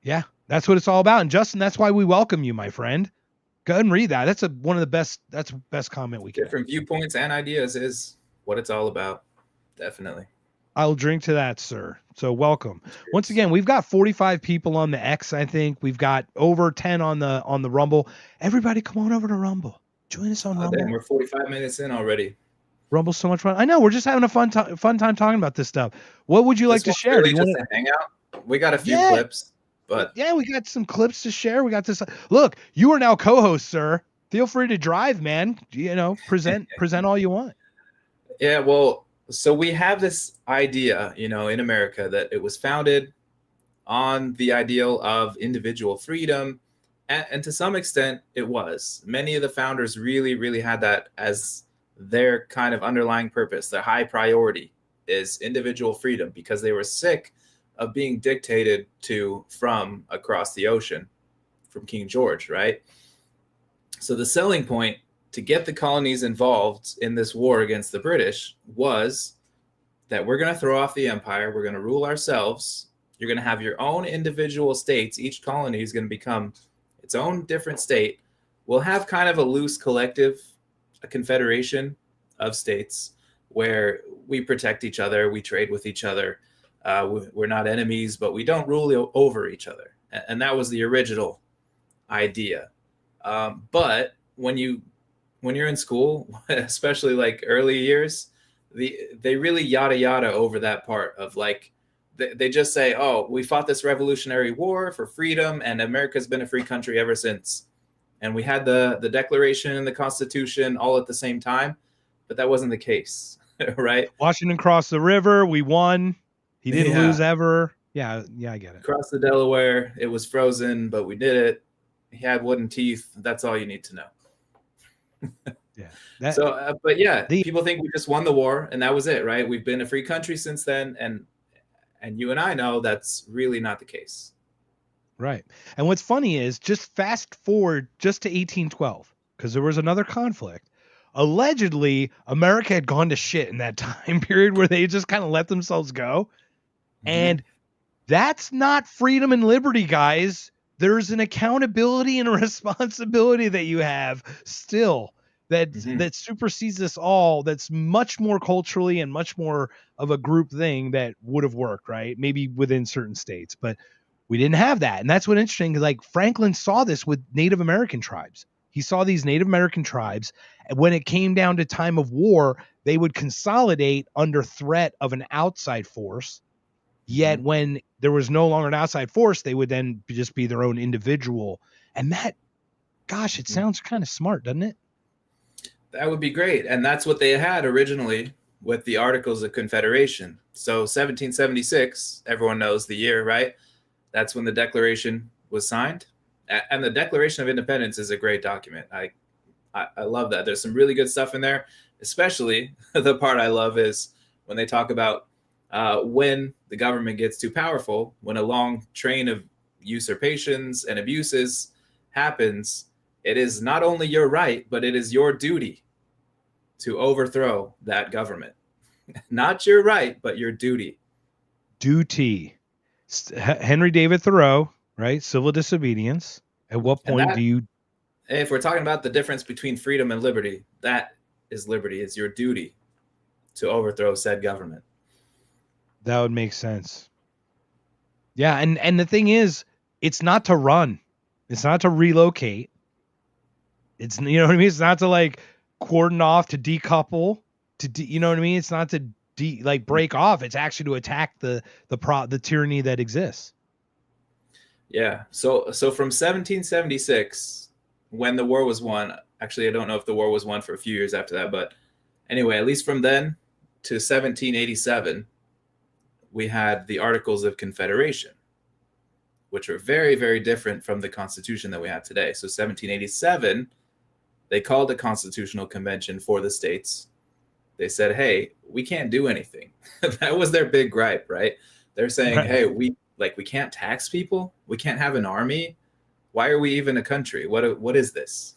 yeah, that's what it's all about. And Justin, that's why we welcome you, my friend. Go ahead and read that. That's one of the best. That's the best comment we can. Different viewpoints and ideas is what it's all about. Definitely. I'll drink to that, sir. So welcome. Once again, we've got 45 people on the X. I think we've got over 10 on the Rumble. Everybody, come on over to Rumble. Join us on Rumble. Damn, we're 45 minutes in already. Rumble's so much fun. I know. We're just having a fun time talking about this stuff. What would you like to share? Really, just a hangout. We got a few clips. But yeah, we got some clips to share. We got this. Look, you are now co-host, sir. Feel free to drive, man. You know, present all you want. Yeah, well, so we have this idea, in America that it was founded on the ideal of individual freedom. And to some extent, it was. Many of the founders really, really had that as their kind of underlying purpose. Their high priority is individual freedom because they were sick of being dictated to from across the ocean from King George, right? So the selling point to get the colonies involved in this war against the British was that we're going to throw off the empire. We're going to rule ourselves. You're going to have your own individual states. Each colony is going to become its own different state. We'll have kind of a loose collective, a confederation of states where we protect each other. We trade with each other. We're not enemies, but we don't rule over each other. And that was the original idea. But when you're in school, especially like early years, they really yada yada over that part of like, they just say, oh, we fought this revolutionary war for freedom and America's been a free country ever since. And we had the Declaration and the Constitution all at the same time, but that wasn't the case, right? Washington crossed the river. We won. He didn't lose ever. Yeah, I get it. Across the Delaware, it was frozen, but we did it. He had wooden teeth. That's all you need to know. Yeah. But yeah, people think we just won the war and that was it, right? We've been a free country since then, and you and I know that's really not the case. Right. And what's funny is just fast forward just to 1812, because there was another conflict. Allegedly, America had gone to shit in that time period where they just kind of let themselves go. And that's not freedom and liberty, guys. There's an accountability and a responsibility that you have still that supersedes this all. That's much more culturally and much more of a group thing that would have worked, right? Maybe within certain states, but we didn't have that. And that's what's interesting. Like Franklin saw this with Native American tribes. He saw these Native American tribes, and when it came down to time of war, they would consolidate under threat of an outside force. Yet when there was no longer an outside force, they would then just be their own individual. And that, gosh, it sounds kind of smart, doesn't it? That would be great. And that's what they had originally with the Articles of Confederation. So 1776, everyone knows the year, right? That's when the Declaration was signed. And the Declaration of Independence is a great document. I love that. There's some really good stuff in there, especially the part I love is when they talk about when the government gets too powerful, when a long train of usurpations and abuses happens, it is not only your right, but it is your duty to overthrow that government. Not your right, but your duty. Duty. Henry David Thoreau, right? Civil disobedience. At what point do you... If we're talking about the difference between freedom and liberty, that is liberty. It's your duty to overthrow said government. That would make sense. Yeah, and the thing is, it's not to run. It's not to relocate. It's, you know what I mean? It's not to like cordon off, to decouple, you know what I mean? It's not to break off. It's actually to attack the tyranny that exists. Yeah. So from 1776, when the war was won, actually, I don't know if the war was won for a few years after that, but anyway, at least from then, to 1787, we had the Articles of Confederation, which were very, very different from the Constitution that we have today. So 1787, they called a constitutional convention for the states. They said, hey, we can't do anything. That was their big gripe, right? They're saying, Right. hey, we can't tax people. We can't have an army. Why are we even a country? What is this?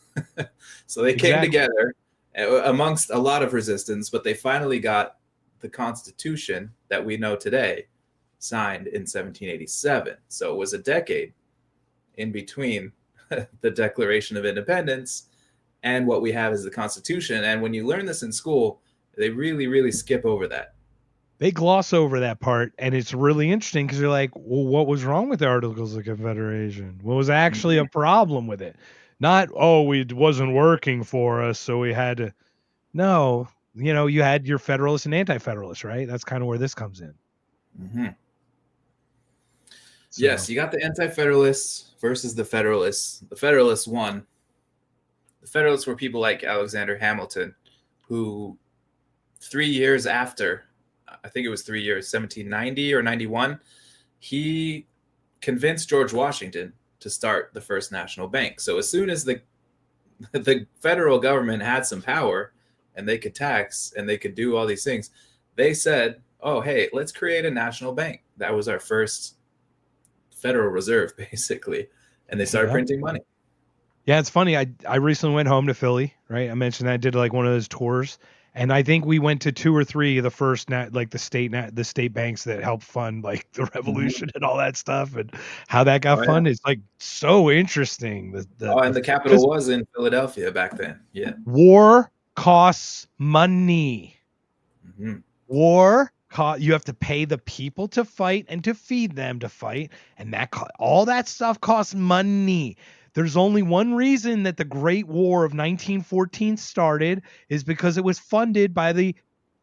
So they came together amongst a lot of resistance, but they finally got the Constitution that we know today signed in 1787. So it was a decade in between the Declaration of Independence and what we have as the Constitution. And when you learn this in school, they really, really skip over that. They gloss over that part, and it's really interesting because you're like, well, what was wrong with the Articles of Confederation? What was actually a problem with it? Not, it wasn't working for us, so we had to. No, you had your Federalists and Anti-Federalists, right? That's kind of where this comes in. Mm-hmm. So, yes, you got the Anti-Federalists versus the Federalists. The Federalists won. The Federalists were people like Alexander Hamilton, who 3 years after, I think it was 3 years, 1790 or 91, he convinced George Washington to start the first national bank. So as soon as the federal government had some power and they could tax and they could do all these things, they said, oh, hey, let's create a national bank. That was our first Federal Reserve, basically. And they started printing money. Yeah, it's funny. I recently went home to Philly, right? I mentioned I did like one of those tours, and I think we went to 2 or 3 of the first the state banks that helped fund like the revolution and all that stuff, and how that got funded. It's like so interesting. And the capital was in Philadelphia back then. Yeah. War costs money. Mm-hmm. You have to pay the people to fight and to feed them to fight, and all that stuff costs money. There's only one reason that the Great War of 1914 started is because it was funded by the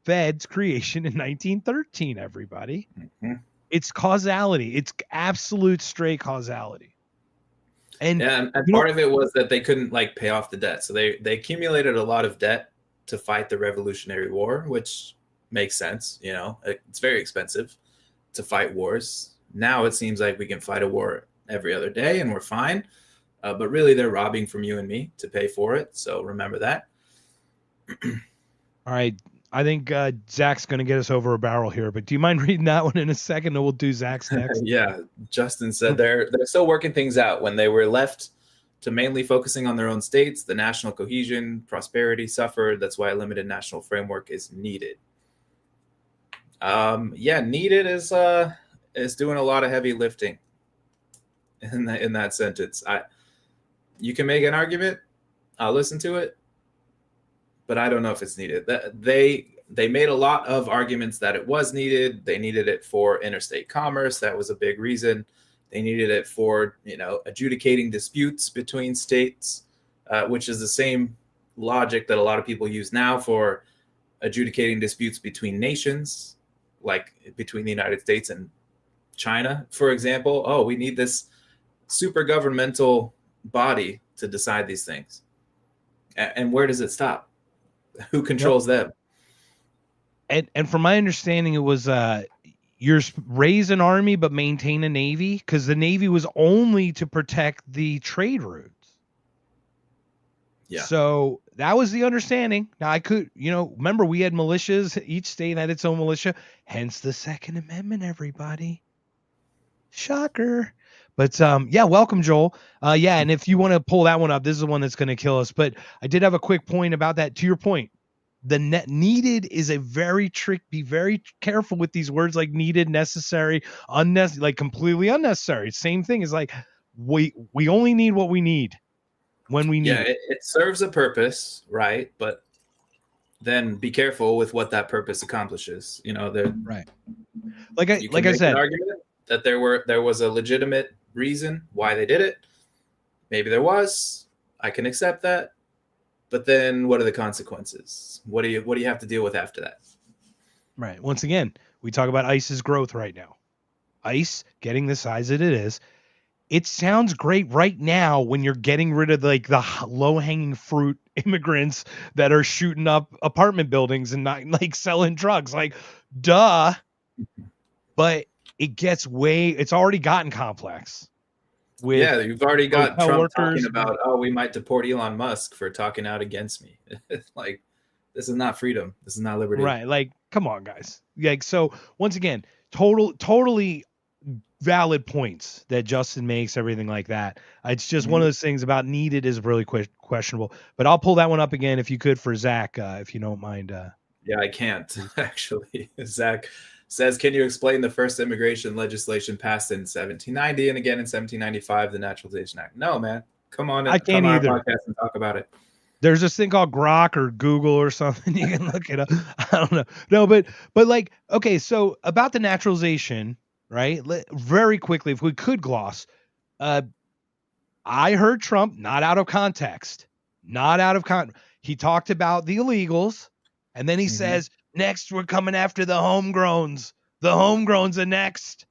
Fed's creation in 1913, everybody. Mm-hmm. It's causality. It's absolute straight causality. And part of it was that they couldn't pay off the debt. So they accumulated a lot of debt to fight the Revolutionary War, which makes sense. It's very expensive to fight wars. Now it seems like we can fight a war every other day and we're fine. But really, they're robbing from you and me to pay for it. So remember that. All right. I think Zach's going to get us over a barrel here, but do you mind reading that one in a second? And we'll do Zach's next. Yeah. Justin said they're still working things out. When they were left to mainly focusing on their own states, the national cohesion, prosperity suffered. That's why a limited national framework is needed. Needed is doing a lot of heavy lifting in that sentence. You can make an argument. I'll listen to it, but I don't know if it's needed. They made a lot of arguments that it was needed. They needed it for interstate commerce. That was a big reason. They needed it for adjudicating disputes between states, which is the same logic that a lot of people use now for adjudicating disputes between nations, like between the United States and China, for example. Oh, we need this super governmental body to decide these things. And where does it stop? Who controls them? And from my understanding, it was you're raise an army but maintain a navy, because the navy was only to protect the trade routes. Yeah. So that was the understanding. Now I could, remember we had militias. Each state had its own militia. Hence the Second Amendment, everybody. Shocker. But welcome, Joel. And if you want to pull that one up, this is the one that's going to kill us. But I did have a quick point about that. To your point, the needed is a very trick. Be very careful with these words like needed, necessary, unnecessary, like completely unnecessary. Same thing is like we only need what we need when we need it. It serves a purpose, right? But then be careful with what that purpose accomplishes. Right. Like I said, an argument that there was a legitimate reason why they did it. Maybe there was. I can accept that. But then what are the consequences? What do you have to deal with after that? Right. Once again, we talk about ICE's growth right now. ICE getting the size that it is. It sounds great right now when you're getting rid of the low-hanging fruit immigrants that are shooting up apartment buildings and not like selling drugs. Like, duh. But it's already gotten complex. Yeah, you've already got Trump workers, talking about, oh, we might deport Elon Musk for talking out against me. Like, this is not freedom. This is not liberty. Right. Like, come on, guys. Like, so once again, totally valid points that Justin makes, everything like that. It's just one of those things about needed is really questionable. But I'll pull that one up again if you could for Zach, if you don't mind. Yeah, I can't actually. Zach says, can you explain the first immigration legislation passed in 1790 and again in 1795, the Naturalization Act? No, man. Come on. I can't come either. On our podcast and talk about it. There's this thing called Grok or Google or something. You can look it up. I don't know. No, but like, okay, so about the naturalization, right? Very quickly, if we could gloss, I heard Trump not out of context. He talked about the illegals, and then he says, next, we're coming after the homegrowns. The homegrowns are next.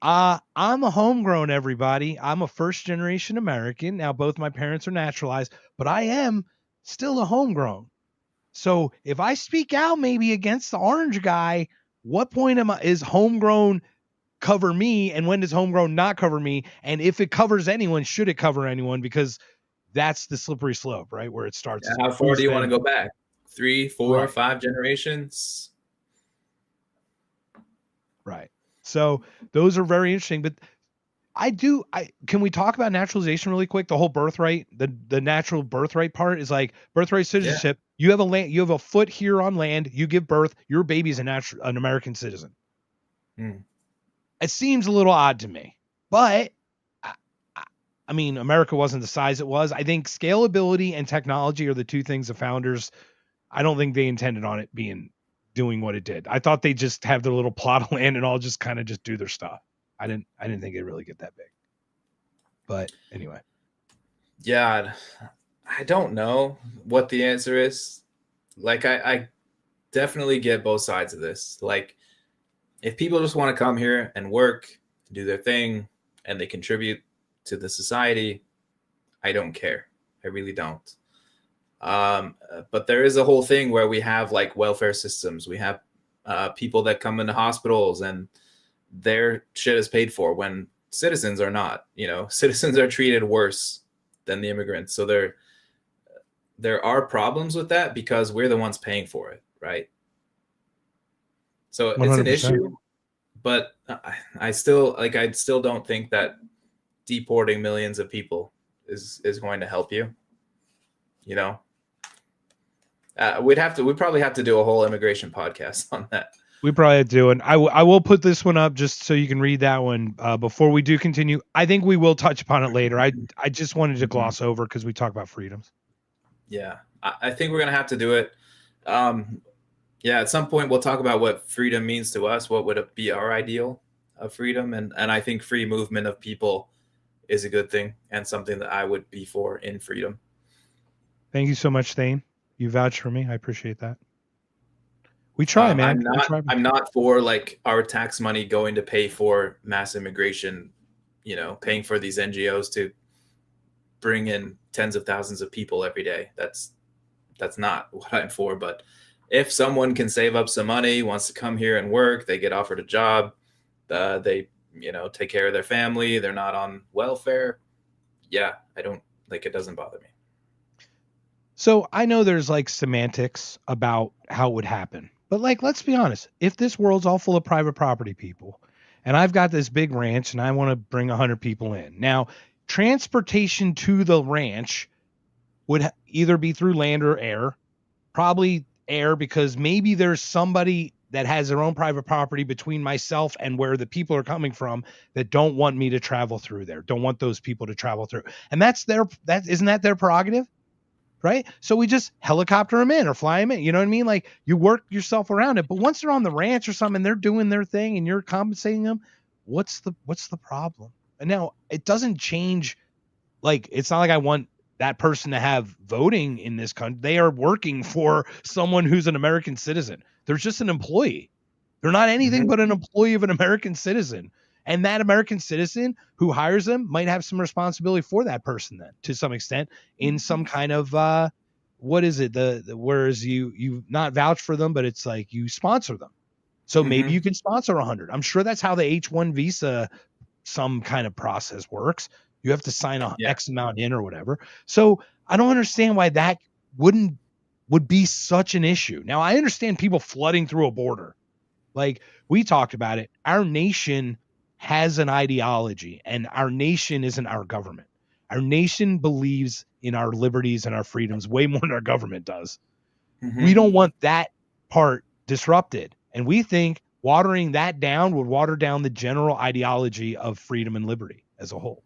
I'm a homegrown, everybody. I'm a first-generation American. Now, both my parents are naturalized, but I am still a homegrown. So if I speak out maybe against the orange guy, what point is homegrown cover me, and when does homegrown not cover me? And if it covers anyone, should it cover anyone? Because that's the slippery slope, right? Where it starts. Yeah, how far do you want to go back? 3, 4, 5 generations? Right. So those are very interesting, but can we talk about naturalization really quick? The whole birthright, the natural birthright part is like birthright citizenship. Yeah. You have a foot here on land, you give birth, your baby's an American citizen. It seems a little odd to me, but I mean, America wasn't the size it was. I think scalability and technology are the two things the founders, I don't think they intended on it doing what it did. I thought they just have their little plot of land and all just kind of just do their stuff. I didn't think it'd really get that big. But anyway. Yeah, I don't know what the answer is. Like, I definitely get both sides of this. Like, if people just want to come here and work, do their thing, and they contribute to the society, I don't care. I really don't. But there is a whole thing where we have like welfare systems. We have people that come into hospitals and their shit is paid for when citizens are not. Citizens are treated worse than the immigrants. So there are problems with that because we're the ones paying for it, right? So 100%. It's an issue, but I still don't think that deporting millions of people is going to help you. We'd probably have to do a whole immigration podcast on that. We probably do, and I will put this one up just so you can read that one before we do continue. I think we will touch upon it later. I just wanted to gloss over because we talk about freedoms. Yeah, I think we're gonna have to do it. At some point we'll talk about what freedom means to us. What would be our ideal of freedom? And I think free movement of people is a good thing and something that I would be for in freedom. Thank you so much, Thane. You vouch for me. I appreciate that. We try, man. I'm not for like our tax money going to pay for mass immigration, paying for these NGOs to bring in tens of thousands of people every day. That's not what I'm for. But if someone can save up some money, wants to come here and work, they get offered a job, they take care of their family, they're not on welfare. Yeah, it doesn't bother me. So I know there's like semantics about how it would happen, but like, let's be honest. If this world's all full of private property people and I've got this big ranch and I want to bring 100 people in now, transportation to the ranch would either be through land or air, probably air, because maybe there's somebody that has their own private property between myself and where the people are coming from that don't want me to travel through there. Don't want those people to travel through. And isn't that their prerogative? Right. So we just helicopter them in or fly them in. You know what I mean? Like you work yourself around it. But once they're on the ranch or something, they're doing their thing and you're compensating them. What's the problem? And now it doesn't change. Like, it's not like I want that person to have voting in this country. They are working for someone who's an American citizen. They're just an employee. They're not anything but an employee of an American citizen. And that American citizen who hires them might have some responsibility for that person then to some extent in some kind of what is it? Whereas you not vouch for them, but it's like you sponsor them. So maybe you can sponsor 100. I'm sure that's how the H1 visa, some kind of process works. You have to sign a X amount in or whatever. So I don't understand why that would be such an issue. Now I understand people flooding through a border. Like we talked about it. Our nation has an ideology, and our nation isn't our government. Our nation believes in our liberties and our freedoms way more than our government does. We don't want that part disrupted. And we think watering that down would water down the general ideology of freedom and liberty as a whole.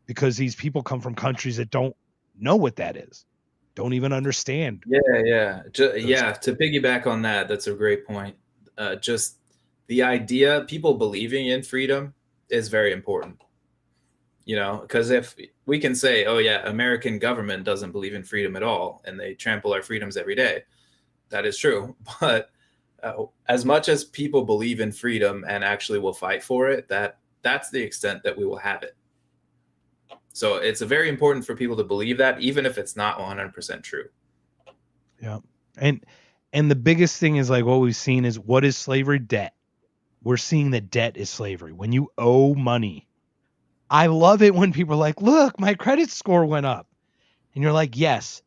Because these people come from countries that don't know what that is, don't even understand. Yeah. To piggyback on that, that's a great point. Just the idea, people believing in freedom is very important. You know, because if we can say, oh yeah, American government doesn't believe in freedom at all, and they trample our freedoms every day, that is true. But as much as people believe in freedom and actually will fight for it, that's the extent that we will have it. So it's very important for people to believe that, even if it's not 100% true. Yeah. And the biggest thing is like what we've seen is, what is slavery? Debt. We're seeing that debt is slavery. When you owe money. I love it when people are like, look, my credit score went up. And you're like, yes,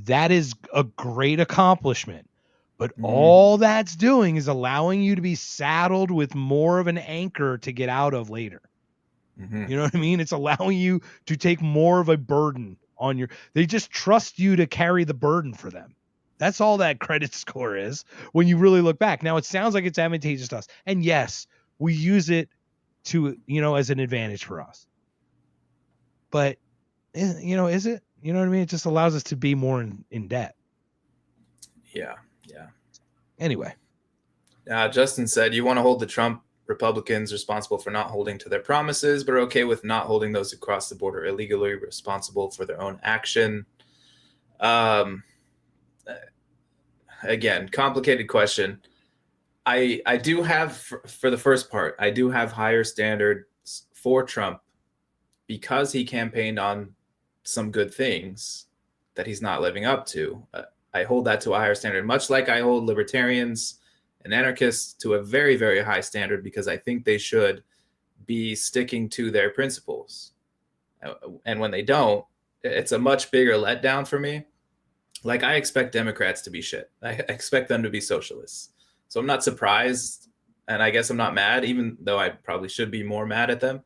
that is a great accomplishment. But all that's doing is allowing you to be saddled with more of an anchor to get out of later. You know what I mean? It's allowing you to take more of a burden on they just trust you to carry the burden for them. That's all that credit score is when you really look back. Now it sounds like it's advantageous to us. And yes, we use it to, as an advantage for us. But, is it? You know what I mean? It just allows us to be more in debt. Yeah. Anyway. Justin said, you want to hold the Trump Republicans responsible for not holding to their promises, but are okay with not holding those who cross the border illegally responsible for their own action. Again, complicated question. I do have, for the first part, I do have higher standards for Trump because he campaigned on some good things that he's not living up to. I hold that to a higher standard, much like I hold libertarians and anarchists to a very, very high standard, because I think they should be sticking to their principles. And when they don't, it's a much bigger letdown for me. Like, I expect Democrats to be shit. I expect them to be socialists. So I'm not surprised, and I guess I'm not mad, even though I probably should be more mad at them.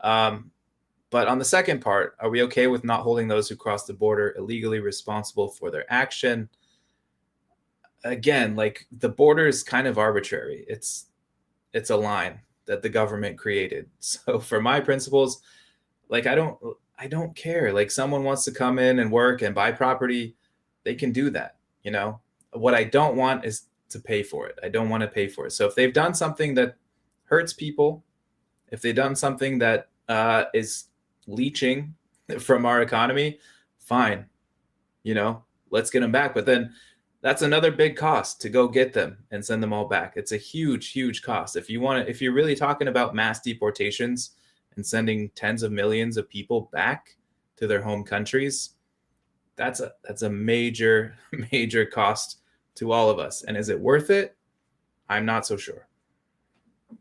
But on the second part, are we okay with not holding those who cross the border illegally responsible for their action? Again, like, the border is kind of arbitrary. It's a line that the government created. So for my principles, like, I don't care. Like, someone wants to come in and work and buy property, they can do that. What I don't want is to pay for it. I don't want to pay for it. So if they've done something that hurts people, if they've done something that is leeching from our economy, fine. Let's get them back. But then that's another big cost to go get them and send them all back. It's a huge, huge cost. If you're really talking about mass deportations and sending tens of millions of people back to their home countries, that's a major, major cost to all of us. And is it worth it? I'm not so sure. I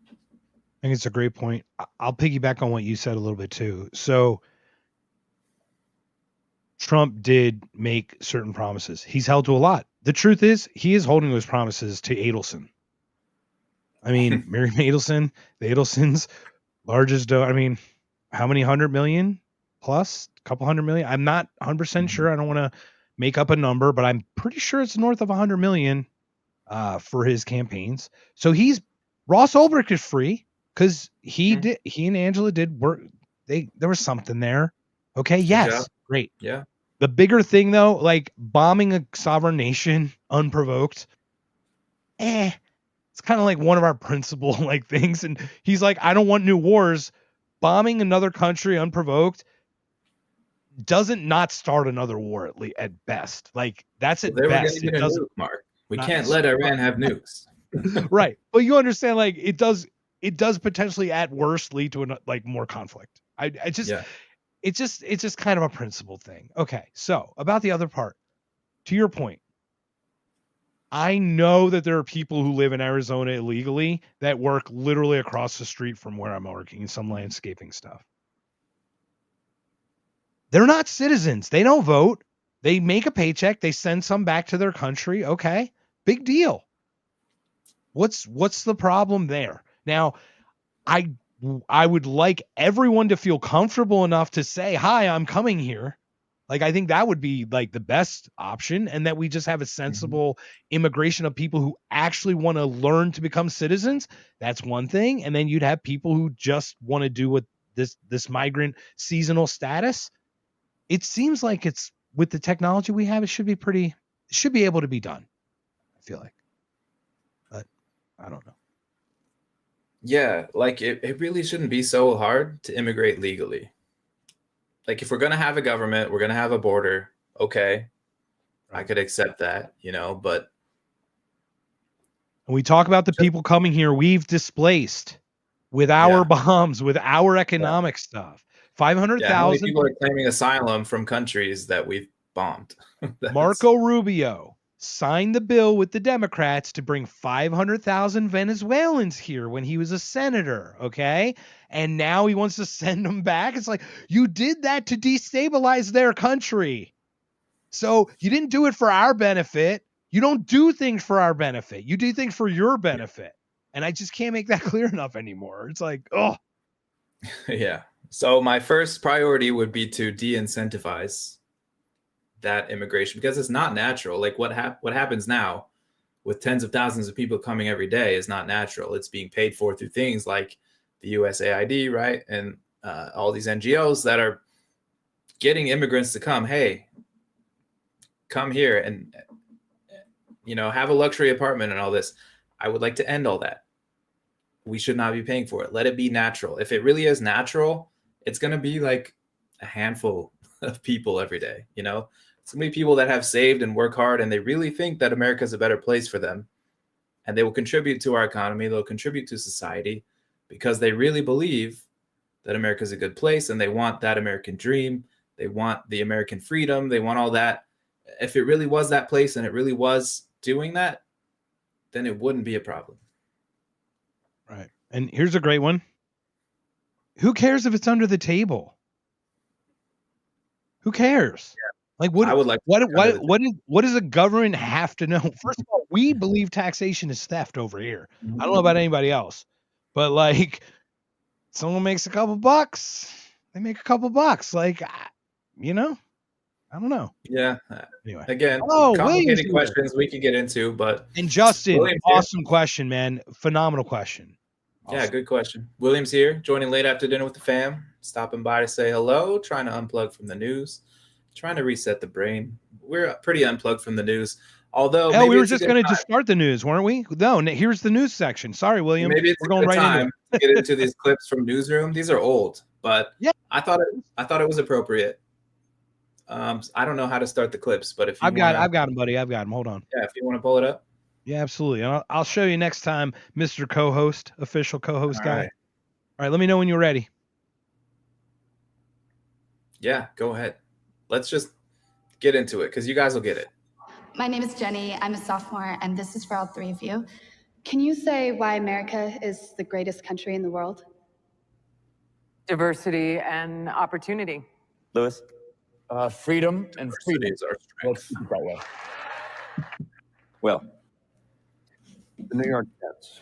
think it's a great point. I'll piggyback on what you said a little bit too. So Trump did make certain promises. He's held to a lot. The truth is, he is holding those promises to Adelson. I mean, Mary Adelson, the Adelsons, largest, how many 100 million plus? A couple 100 million? I'm not 100% sure. I don't want to make up a number, but I'm pretty sure it's north of 100 million for his campaigns. So Ross Ulbricht is free because he and Angela did work. There was something there. Okay. Yes. Great. Yeah. The bigger thing though, like bombing a sovereign nation unprovoked, it's kind of like one of our principal things. And he's like, I don't want new wars. Bombing another country unprovoked doesn't not start another war at best. Like, that's at best. It doesn't, Mark. We can't let Iran have nukes. Right. But you understand, like, it does potentially at worst lead to more conflict. It's just kind of a principle thing. Okay. So about the other part, to your point, I know that there are people who live in Arizona illegally that work literally across the street from where I'm working, some landscaping stuff. They're not citizens. They don't vote. They make a paycheck. They send some back to their country. Okay, big deal. What's the problem there? Now, I would like everyone to feel comfortable enough to say, hi, I'm coming here. Like, I think that would be like the best option, and that we just have a sensible immigration of people who actually want to learn to become citizens. That's one thing. And then you'd have people who just want to do with this migrant seasonal status. It seems like it's, with the technology we have, it should be able to be done, I feel like. But I don't know. Yeah, like it really shouldn't be so hard to immigrate legally. Like, if we're going to have a government, we're going to have a border. Okay. I could accept that, but. When we talk about the people coming here, we've displaced with our bombs, with our economic stuff. 500,000 people are claiming asylum from countries that we've bombed. Marco Rubio signed the bill with the Democrats to bring 500,000 Venezuelans here when he was a senator, okay? And now he wants to send them back. It's like, you did that to destabilize their country. So you didn't do it for our benefit. You don't do things for our benefit. You do things for your benefit. And I just can't make that clear enough anymore. It's like, oh. Yeah. So my first priority would be to de-incentivize that immigration, because it's not natural. Like what happens now with tens of thousands of people coming every day is not natural. It's being paid for through things like the USAID, right? And all these NGOs that are getting immigrants to come, hey, come here and, have a luxury apartment and all this. I would like to end all that. We should not be paying for it. Let it be natural. If it really is natural, it's going to be like a handful of people every day, So many people that have saved and work hard, and they really think that America is a better place for them, and they will contribute to our economy. They'll contribute to society because they really believe that America is a good place, and they want that American dream. They want the American freedom. They want all that. If it really was that place and it really was doing that, then it wouldn't be a problem. Right. And here's a great one. Who cares if it's under the table? Who cares? Yeah. Like what does a government have to know? First of all, we believe taxation is theft over here. I don't know about anybody else, but like, someone makes a couple bucks, they make a couple bucks. Like, I don't know. Yeah. Anyway, again, complicated questions we could get into, but. And Justin, awesome question, man. Phenomenal question. Awesome. Yeah, good question. William's here, joining late after dinner with the fam, stopping by to say hello, trying to unplug from the news. Trying to reset the brain. We're pretty unplugged from the news. Although we were just going to just start the news, weren't we? No, here's the news section. Sorry, William. Maybe we're going right into to get into these clips from Newsroom. These are old, but yeah, I thought it was appropriate. I don't know how to start the clips, but if you I've got them, buddy. I've got them. Hold on. Yeah, if you want to pull it up. Yeah, absolutely. And I'll show you next time, Mr. Co-host, official co-host guy. Right. All right, let me know when you're ready. Yeah, go ahead. Let's just get into it because you guys will get it. My name is Jenny. I'm a sophomore, and this is for all three of you. Can you say why America is the greatest country in the world? Diversity and opportunity. Lewis? Freedom and freedom. Let's keep it that way. Will? The New York Jets.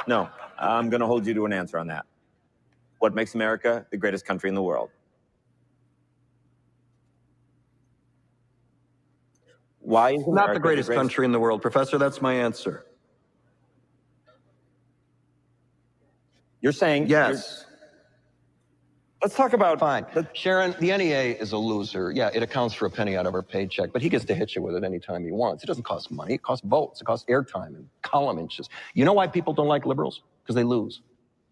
No, I'm going to hold you to an answer on that. What makes America the greatest country in the world? Why is America not the greatest country in the world, Professor? That's my answer. You're saying yes. Let's talk about fine. Sharon, the NEA is a loser. Yeah, it accounts for a penny out of our paycheck, but he gets to hit you with it anytime he wants. It doesn't cost money. It costs votes. It costs airtime and column inches. You know why people don't like liberals? Because they lose.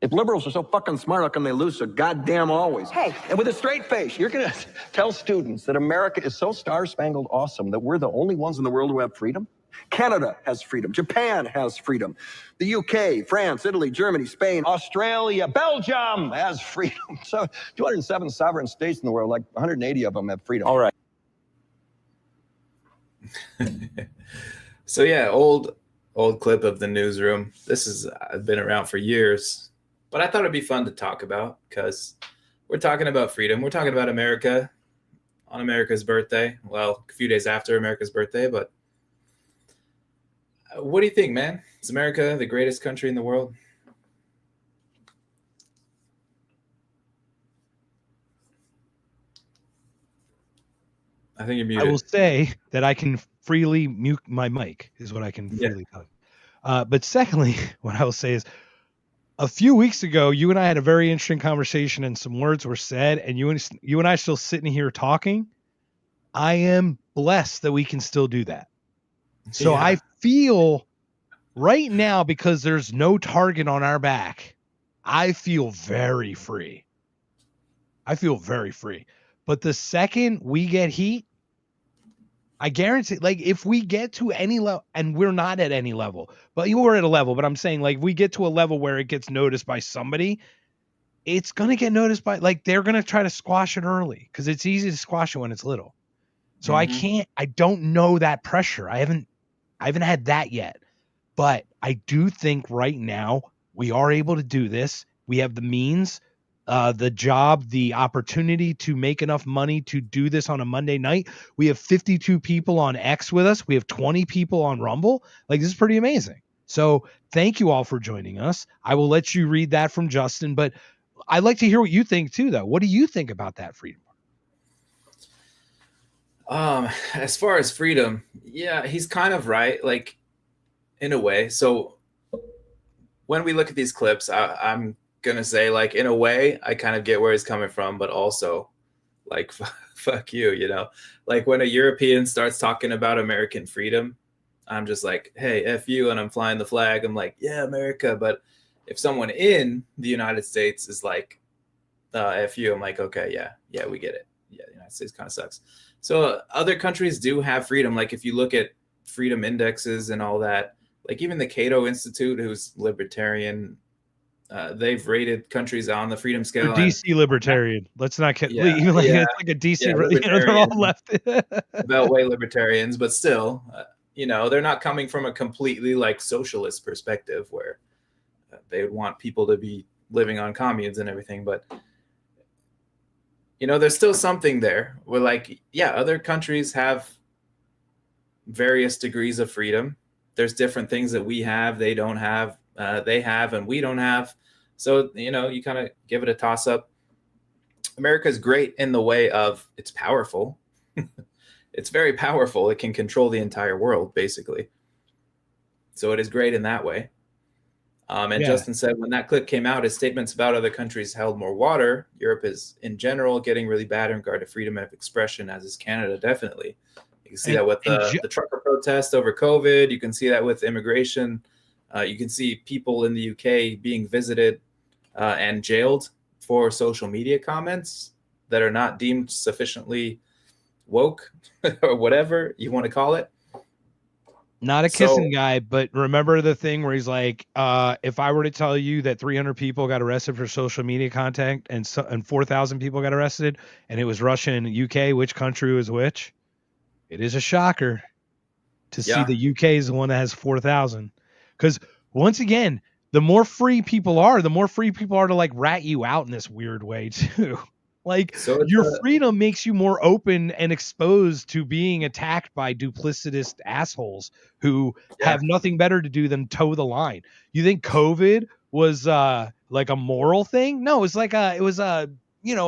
If liberals are so fucking smart, how come they lose so goddamn always? Hey. And with a straight face, you're going to tell students that America is so star-spangled awesome that we're the only ones in the world who have freedom? Canada has freedom. Japan has freedom. The UK, France, Italy, Germany, Spain, Australia, Belgium has freedom. So 207 sovereign states in the world, like 180 of them have freedom. All right. So yeah, old clip of the newsroom. This has been around for years, but I thought it'd be fun to talk about because we're talking about freedom. We're talking about America on America's birthday. Well, a few days after America's birthday, but what do you think, man? Is America the greatest country in the world? I think you're muted. I will say that I can freely mute my mic, is what I can freely tell you. But secondly, what I will say is, a few weeks ago, you and I had a very interesting conversation, and some words were said, and you and I are still sitting here talking. I am blessed that we can still do that. So I feel right now, because there's no target on our back, I feel very free. But the second we get heat, I guarantee, like, if we get to any level, and we're not at any level, but you were at a level, but I'm saying, like, we get to a level where it gets noticed by somebody, it's going to get noticed by, like, they're going to try to squash it early because it's easy to squash it when it's little. So I don't know that pressure. I haven't had that yet, but I do think right now we are able to do this. We have the means, the job, the opportunity to make enough money to do this on a Monday night. We have 52 people on X with us. We have 20 people on Rumble. Like, this is pretty amazing. So thank you all for joining us. I will let you read that from Justin, but I'd like to hear what you think too, though. What do you think about that freedom? As far as freedom, yeah, he's kind of right, like, in a way. So when we look at these clips, I'm gonna say, like, in a way, I kind of get where he's coming from, but also, like, fuck you, you know? Like, when a European starts talking about American freedom, I'm just like, hey, F you, and I'm flying the flag. I'm like, yeah, America. But if someone in the United States is like, F you, I'm like, okay, yeah, we get it. Yeah, the United States kind of sucks. So other countries do have freedom. Like, if you look at freedom indexes and all that, like even the Cato Institute, who's libertarian, they've rated countries on the freedom scale. DC libertarian. Let's not get it's like a DC. They're all left. Beltway libertarians, but still, they're not coming from a completely, like, socialist perspective where they would want people to be living on communes and everything. But there's still something there where, like, yeah, other countries have various degrees of freedom. There's different things that we have, they don't have, they have, and we don't have. So, you kind of give it a toss up. America's great in the way of it's powerful. It's very powerful. It can control the entire world, basically. So it is great in that way. Justin said when that clip came out, his statements about other countries held more water. Europe is, in general, getting really bad in regard to freedom of expression, as is Canada, definitely. You can see that with the trucker protest over COVID. You can see that with immigration. You can see people in the UK being visited and jailed for social media comments that are not deemed sufficiently woke or whatever you want to call it. Not a kissing guy, but remember the thing where he's like, if I were to tell you that 300 people got arrested for social media content and 4,000 people got arrested and it was Russia and UK, which country was which? It is a shocker to see the UK is the one that has 4,000. Because once again, the more free people are to, like, rat you out in this weird way too. Like, your freedom makes you more open and exposed to being attacked by duplicitous assholes who have nothing better to do than toe the line. You think COVID was like a moral thing? No, it was a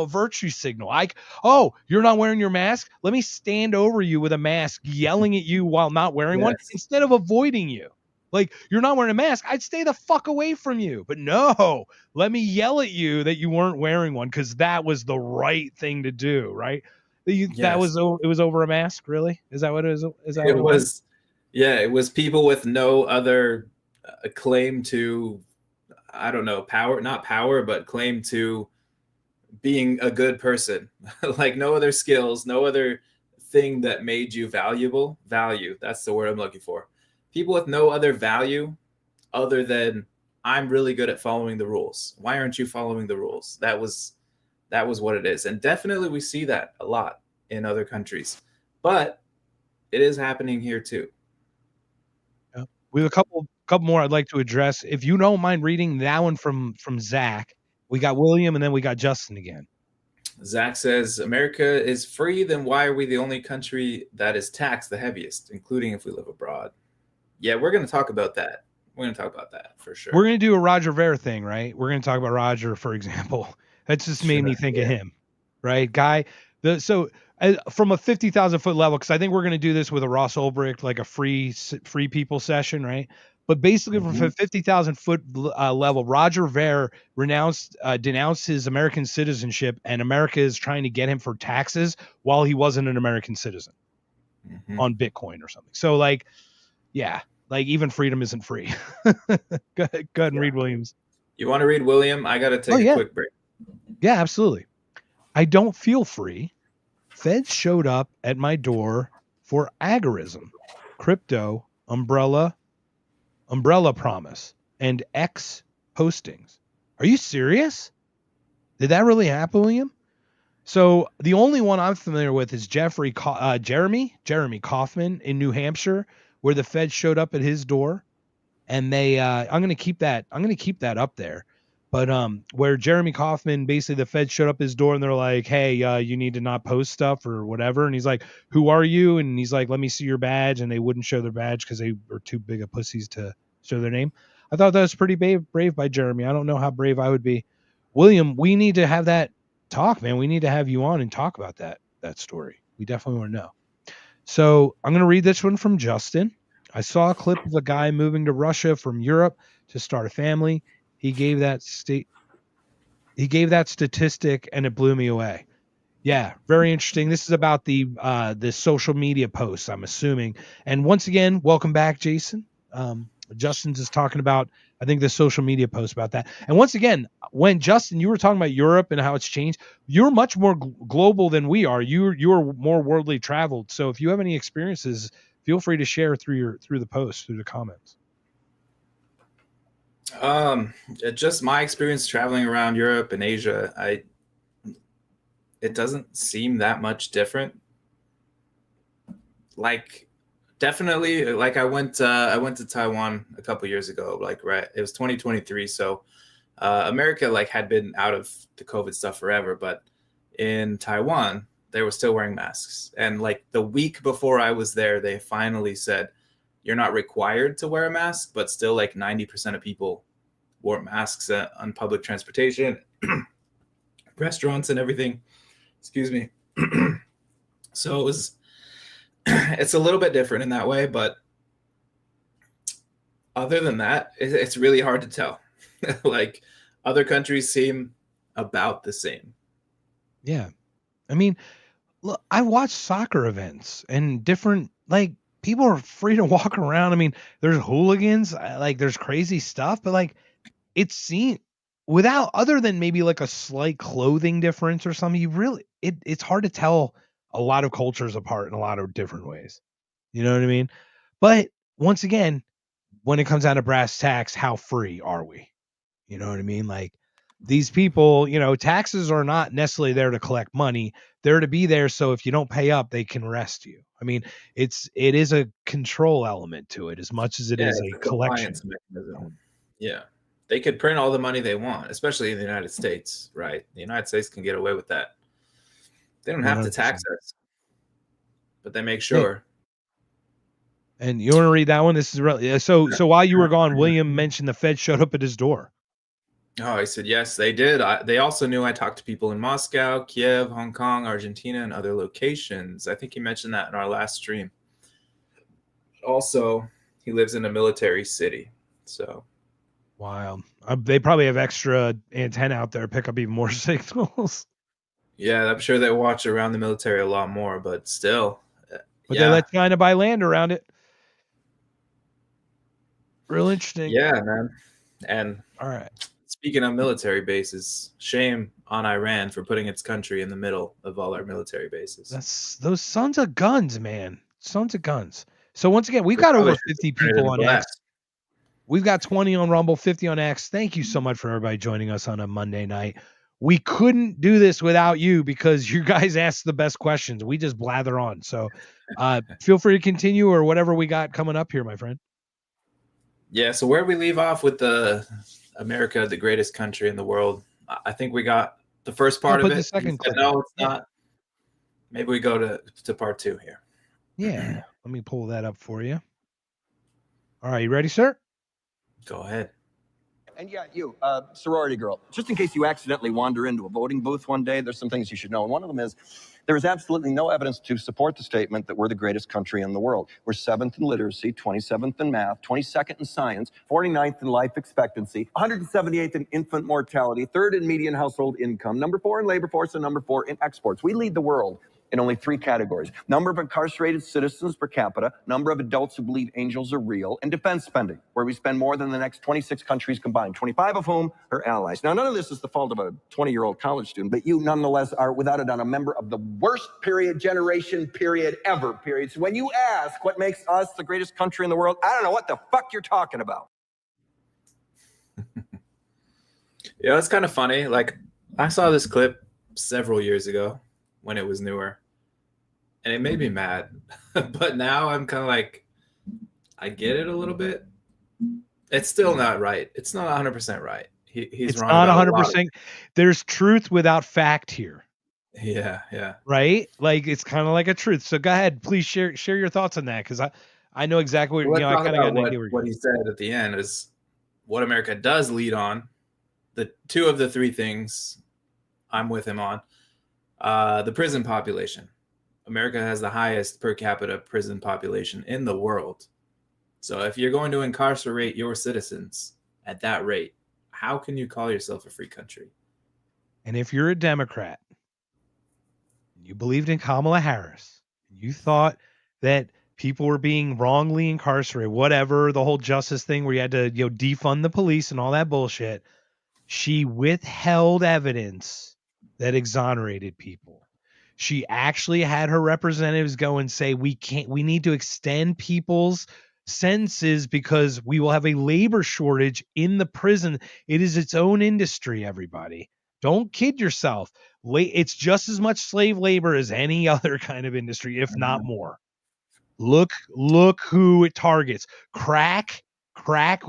virtue signal. Like, oh, you're not wearing your mask? Let me stand over you with a mask, yelling at you while not wearing one instead of avoiding you. Like, you're not wearing a mask, I'd stay the fuck away from you. But no, let me yell at you that you weren't wearing one because that was the right thing to do, right? It was over a mask, really? Is that what it is? Is that it was? Yeah, it was people with no other claim to, I don't know, not power, but claim to being a good person. Like, no other skills, no other thing that made you valuable. Value, that's the word I'm looking for. people with no other value other than I'm really good at following the rules. Why aren't you following the rules? That was what it is. And definitely we see that a lot in other countries. But it is happening here too. Yeah. We have a couple more I'd like to address. If you don't mind reading that one from Zach, we got William and then we got Justin again. Zach says, America is free, then why are we the only country that is taxed the heaviest, including if we live abroad? Yeah, we're going to talk about that. We're going to talk about that for sure. We're going to do a Roger Ver thing, right? We're going to talk about Roger, for example. That just made me think of him, right? Guy, from a 50,000 foot level, because I think we're going to do this with a Ross Ulbricht, like a free people session, right? But basically, from a 50,000 foot level, Roger Ver denounced his American citizenship, and America is trying to get him for taxes while he wasn't an American citizen on Bitcoin or something. So, like, yeah, like even freedom isn't free. Go ahead and read Williams. You want to read William? I got to take a quick break. Yeah, absolutely. I don't feel free. Feds showed up at my door for agorism, crypto, umbrella promise, and X postings. Are you serious? Did that really happen, William? So the only one I'm familiar with is Jeremy Kaufman in New Hampshire, where the Fed showed up at his door, and they I'm going to keep that up there. But where Jeremy Kaufman, basically the Fed showed up his door and they're like, hey, you need to not post stuff or whatever. And he's like, who are you? And he's like, let me see your badge. And they wouldn't show their badge because they were too big of pussies to show their name. I thought that was pretty brave by Jeremy. I don't know how brave I would be. William, we need to have that talk, man. We need to have you on and talk about that story. We definitely want to know. So I'm going to read this one from Justin. I saw a clip of a guy moving to Russia from Europe to start a family. He gave that statistic and it blew me away. Yeah, very interesting. This is about the social media posts, I'm assuming. And once again, welcome back, Jason. Justin's is talking about, I think, the social media post about that. And once again, when Justin, you were talking about Europe and how it's changed, you're much more global than we are. You're more worldly traveled. So if you have any experiences, feel free to share through the post, through the comments. Just my experience traveling around Europe and Asia, it doesn't seem that much different. Like, definitely, like I went to Taiwan a couple years ago, like, right, it was 2023. So, America like had been out of the COVID stuff forever, but in Taiwan, they were still wearing masks. And like the week before I was there, they finally said, you're not required to wear a mask, but still like 90% of people wore masks on public transportation, restaurants and everything. Excuse me. So it's a little bit different in that way, but other than that, it's really hard to tell. Like other countries seem about the same. Yeah. I mean, look, I watch soccer events and different, like, people are free to walk around. I mean, there's hooligans, like there's crazy stuff, but like it's seen without, other than maybe like a slight clothing difference or something, it's hard to tell a lot of cultures apart in a lot of different ways. You know what I mean? But once again, when it comes down to brass tacks, how free are we? You know what I mean? Like these people, taxes are not necessarily there to collect money. They're to be there so if you don't pay up, they can arrest you. I mean, it is a control element to it as much as it is a collection mechanism. Yeah. They could print all the money they want, especially in the United States, right? The United States can get away with that. They don't have 100%. To tax us, but they make sure. And you want to read that one? This is really so while you were gone, William mentioned the Fed showed up at his door. Oh, I said, yes, they did. They also knew I talked to people in Moscow, Kiev, Hong Kong, Argentina, and other locations. I think he mentioned that in our last stream. Also, he lives in a military city. So, wild. They probably have extra antenna out there to pick up even more signals. Yeah, I'm sure they watch around the military a lot more, but still. But they let China buy land around it. Real interesting. Yeah, man. And all right. Speaking of military bases, shame on Iran for putting its country in the middle of all our military bases. That's those sons of guns, man. Sons of guns. So once again, we've got over 50 people on X. We've got 20 on Rumble, 50 on X. Thank you so much for everybody joining us on a Monday night. We couldn't do this without you because you guys asked the best questions. We just blather on. So feel free to continue or whatever we got coming up here, my friend. Yeah, so where we leave off with the America, the greatest country in the world, I think we got the first part of it. The second clip. No, it's not. Maybe we go to part 2 here. Yeah, let me pull that up for you. All right, you ready, sir? Go ahead. And yeah, you, sorority girl, just in case you accidentally wander into a voting booth one day, there's some things you should know. And one of them is there is absolutely no evidence to support the statement that we're the greatest country in the world. We're 7th in literacy, 27th in math, 22nd in science, 49th in life expectancy, 178th in infant mortality, 3rd in median household income, number 4 in labor force, and number 4 in exports. We lead the world in only 3 categories: number of incarcerated citizens per capita, number of adults who believe angels are real, and defense spending, where we spend more than the next 26 countries combined, 25 of whom are allies. Now, none of this is the fault of a 20-year-old college student, but you nonetheless are, without a doubt, a member of the worst generation ever. So when you ask what makes us the greatest country in the world, I don't know what the fuck you're talking about. Yeah, that's kind of funny. Like, I saw this clip several years ago when it was newer, and it made me mad. But now I'm kind of like, I get it a little bit. It's still not right. It's not 100% right. He's wrong. Not 100%. There's truth without fact here. Yeah. Right? Like, it's kind of like a truth. So go ahead, please share your thoughts on that, because I know exactly what, I kind of got an idea what he said at the end is what America does lead on. The 2 of the 3 things I'm with him on. The prison population. America has the highest per capita prison population in the world. So if you're going to incarcerate your citizens at that rate, how can you call yourself a free country? And if you're a Democrat, you believed in Kamala Harris, you thought that people were being wrongly incarcerated, whatever, the whole justice thing where you had to, defund the police and all that bullshit, she withheld evidence that exonerated people. She actually had her representatives go and say, we need to extend people's sentences because we will have a labor shortage in the prison. It is its own industry, everybody. Don't kid yourself. It's just as much slave labor as any other kind of industry, if not more. Look who it targets. Crack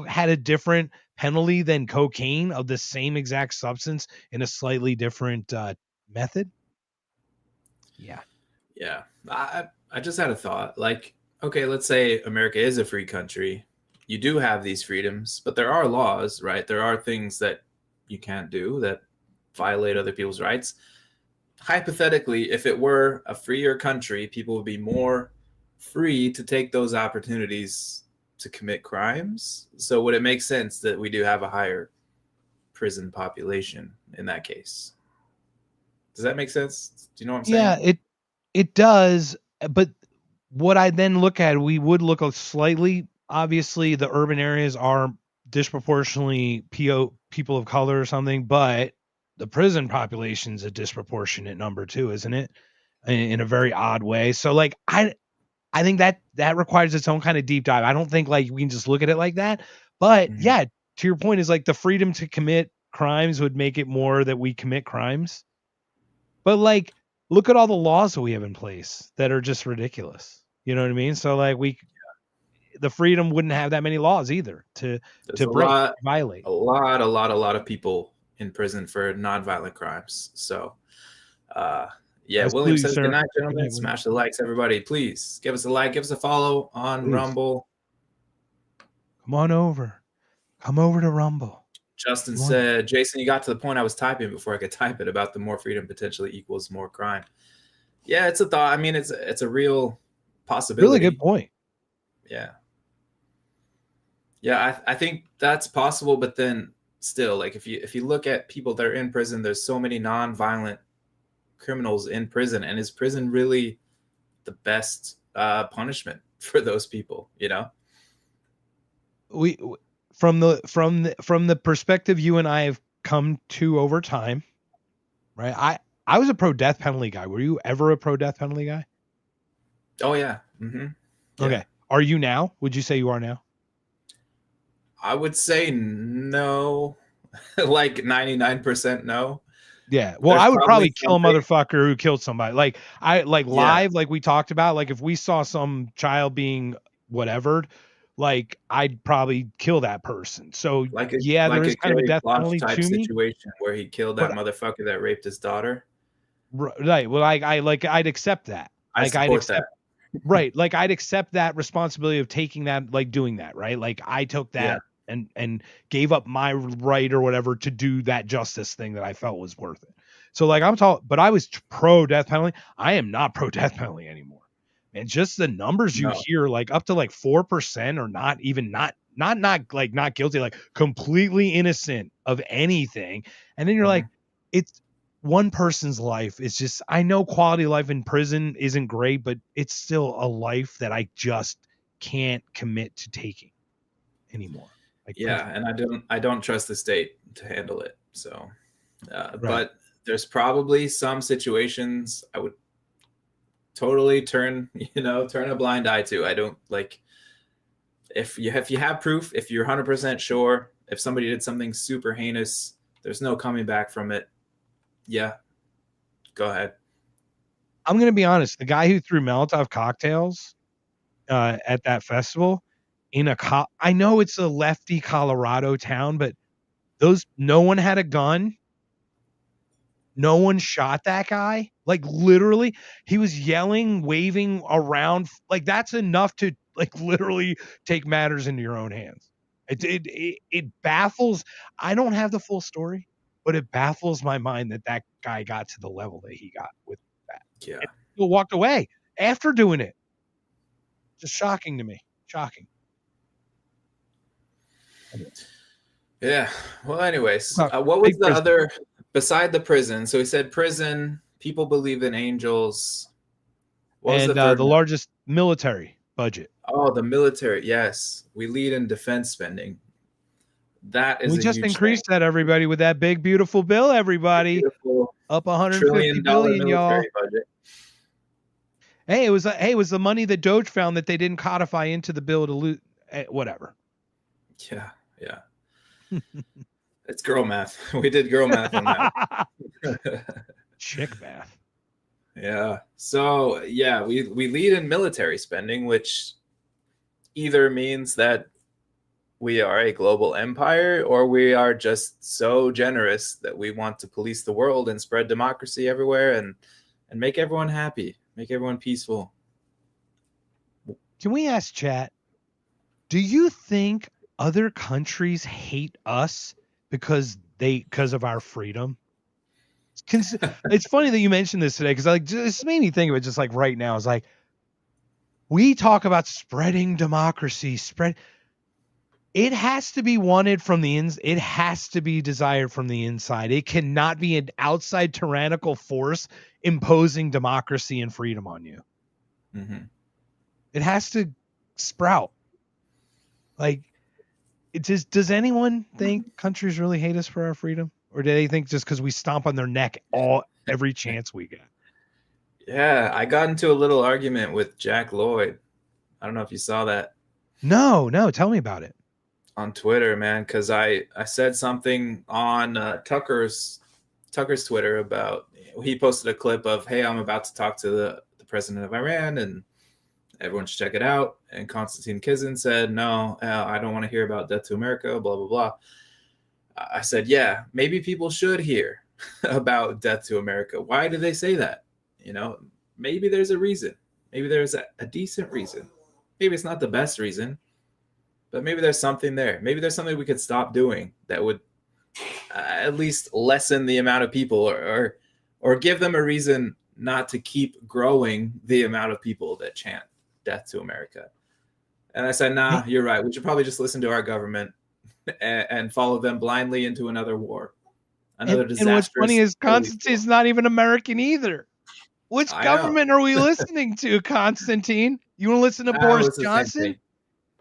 had a different penalty than cocaine of the same exact substance in a slightly different method. Yeah. I just had a thought. Like, okay, let's say America is a free country. You do have these freedoms, but there are laws, right? There are things that you can't do that violate other people's rights. Hypothetically, if it were a freer country, people would be more free to take those opportunities to commit crimes. So would it make sense that we do have a higher prison population in that case? Does that make sense? Do you know what I'm saying? Yeah, it does. But what I then look at, we would look slightly, obviously the urban areas are disproportionately people of color or something, but the prison population is a disproportionate number too, isn't it? In a very odd way. So like, I think that requires its own kind of deep dive. I don't think like we can just look at it like that, but yeah, to your point is like the freedom to commit crimes would make it more that we commit crimes. But like, look at all the laws that we have in place that are just ridiculous. You know what I mean? So like the freedom wouldn't have that many laws either to violate. A lot of people in prison for nonviolent crimes. So, William says, good night, gentlemen. Smash the likes, everybody. Please give us a like, give us a follow on Rumble. Come over to Rumble. Justin said, Jason, you got to the point I was typing before I could type it about the more freedom potentially equals more crime. Yeah, it's a thought. I mean, it's a real possibility. Really good point. Yeah. Yeah, I think that's possible, but then still, like if you look at people that are in prison, there's so many non-violent criminals in prison, and is prison really the best punishment for those people? You know, we from the perspective you and I have come to over time, right? I was a pro death penalty guy. Were you ever a pro death penalty guy? Oh yeah. Mm-hmm. Yeah. Okay. Are you now? Would you say you are now? I would say no, like 99% no. Yeah. Well, There's I would probably kill a something- motherfucker who killed somebody. Like live, Yeah. like we talked about. Like if we saw some child being whatever, like I'd probably kill that person. So yeah, there is kind of a death penalty type to me. situation where he killed that motherfucker that raped his daughter. Right. Well, I'd accept that. I support that. Right. Like I'd accept that responsibility of taking that, like doing that. Right. Like I took that and gave up my right or whatever to do that justice thing that I felt was worth it. So like but I was pro death penalty. I am not pro death penalty anymore. And just the numbers you hear, like up to like 4% or not even not guilty, like completely innocent of anything. And then you're like, it's one person's life. It's just, I know quality of life in prison isn't great, but it's still a life that I just can't commit to taking anymore. Like and I don't trust the state to handle it. So, but there's probably some situations I would totally turn a blind eye to. I don't like, if you have proof, if you're 100% sure, if somebody did something super heinous, there's no coming back from it. Yeah, go ahead. I'm gonna be honest. The guy who threw Molotov cocktails at that festival I know it's a lefty Colorado town, but no one had a gun. No one shot that guy. Like literally, he was yelling, waving around. Like that's enough to like literally take matters into your own hands. It baffles. I don't have the full story, but it baffles my mind that guy got to the level that he got with that. Yeah, and he walked away after doing it. Just shocking to me. Shocking. Yeah. Well, anyways, what was the other beside the prison? So he said prison. People believe in angels. What was the largest military budget? Oh, the military. Yes, we lead in defense spending. That is. We just increased that, everybody, with that big beautiful bill. Everybody up $150 billion, y'all. Budget. Hey, it was the money that Doge found that they didn't codify into the bill to loot. Whatever. Yeah. It's girl math. We did girl math on that. Chick math. Yeah. So yeah, we lead in military spending, which either means that we are a global empire or we are just so generous that we want to police the world and spread democracy everywhere and make everyone happy, make everyone peaceful. Can we ask chat, do you think other countries hate us because of our freedom? It's funny that you mentioned this today, because like this made me think of it just like right now. It's like we talk about spreading democracy, it has to be wanted from the ins. It has to be desired from the inside. It cannot be an outside tyrannical force imposing democracy and freedom on you. Mm-hmm. It has to sprout. Like, does anyone think countries really hate us for our freedom? Or do they think just because we stomp on their neck every chance we get? Yeah, I got into a little argument with Jack Lloyd. I don't know if you saw that. No, tell me about it. On Twitter, man, because I said something on Tucker's Twitter about, he posted a clip of, hey, I'm about to talk to the president of Iran and everyone should check it out. And Konstantin Kizin said, no, I don't want to hear about death to America, blah, blah, blah. I said, yeah, maybe people should hear about death to America. Why do they say that? Maybe there's a reason. Maybe there's a decent reason. Maybe it's not the best reason, but maybe there's something there. Maybe there's something we could stop doing that would at least lessen the amount of people or give them a reason not to keep growing the amount of people that chant death to America. And I said, nah, you're right. We should probably just listen to our government and follow them blindly into another war. Another disaster. And what's funny is Constantine's not even American either. Which government are we listening to, Constantine? You want to listen to Boris Johnson?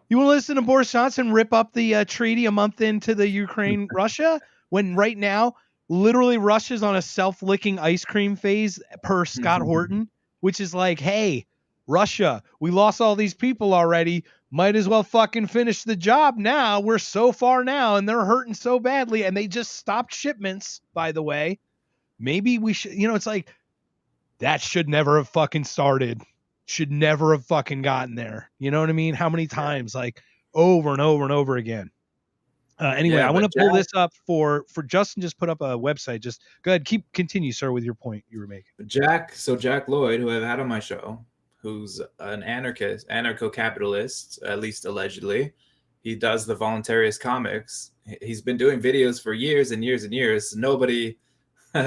You want to listen to Boris Johnson rip up the treaty a month into the Ukraine-Russia? When right now, literally Russia's on a self-licking ice cream phase per Scott Horton, which is like, hey, Russia, we lost all these people already. Might as well fucking finish the job now. We're so far now and they're hurting so badly. And they just stopped shipments, by the way. Maybe we should, it's like that should never have fucking started. Should never have fucking gotten there. You know what I mean? How many times? Like over and over and over again. Anyway, I want to pull this up for Justin. Just put up a website. Just go ahead. Continue, sir, with your point you were making. Jack Lloyd, who I've had on my show, who's an anarcho-capitalist, at least allegedly. He does the voluntarist comics. He's been doing videos for years and years and years. Nobody,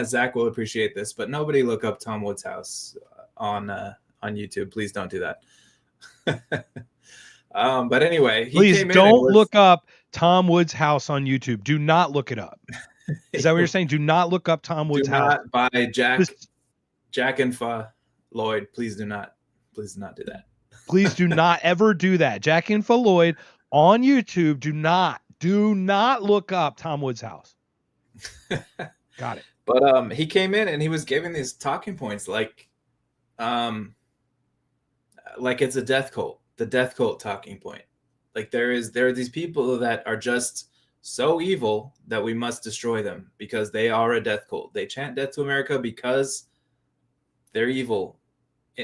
Zach will appreciate this, but nobody look up Tom Woods' house on YouTube. Please don't do that. But anyway, please don't look up Tom Woods' house on YouTube. Do not look it up. Is that what you're saying? Do not look up Tom Woods' house. By Jack and Lloyd. Please do not do that. Please do not ever do that. Jack and Lloyd on YouTube. Do not look up Tom Woods' house. Got it. But he came in and he was giving these talking points like it's a death cult. The death cult talking point. Like there are these people that are just so evil that we must destroy them because they are a death cult. They chant death to America because they're evil,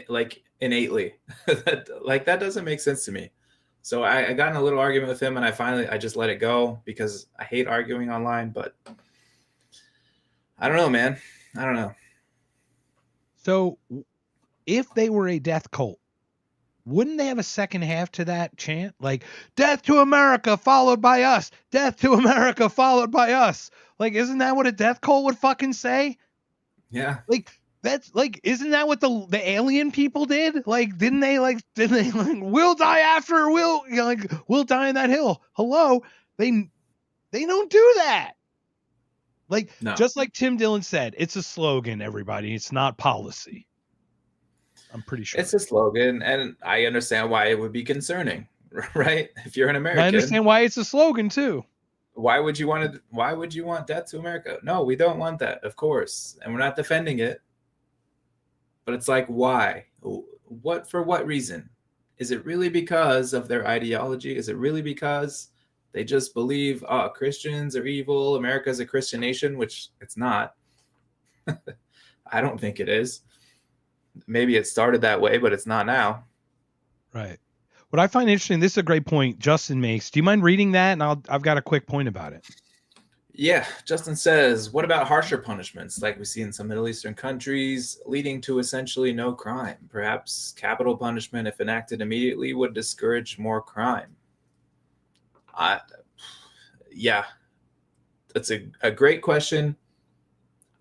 like innately. that doesn't make sense to me. So I got in a little argument with him and I just let it go because I hate arguing online, but I don't know, man. I don't know. So if they were a death cult, wouldn't they have a second half to that chant? Like, death to America followed by us. Death to America followed by us. Like, isn't that what a death cult would fucking say? Yeah. Like, that's like, isn't that what the alien people did? Like, didn't they we'll die after, we'll die in that hill. Hello. They don't do that. Like, no. Just like Tim Dillon said, it's a slogan, everybody. It's not policy. I'm pretty sure it's a slogan, and I understand why it would be concerning, right? If you're an American, I understand why it's a slogan too. Why would you want death to America? No, we don't want that, of course, and we're not defending it. But it's like, why? For what reason? Is it really because of their ideology? Is it really because they just believe Christians are evil? America's a Christian nation, which it's not. I don't think it is. Maybe it started that way, but it's not now. Right. What I find interesting, this is a great point Justin makes. Do you mind reading that? And I've got a quick point about it. Yeah. Justin says, what about harsher punishments like we see in some Middle Eastern countries, leading to essentially no crime? Perhaps capital punishment, if enacted immediately, would discourage more crime. Yeah. That's a great question.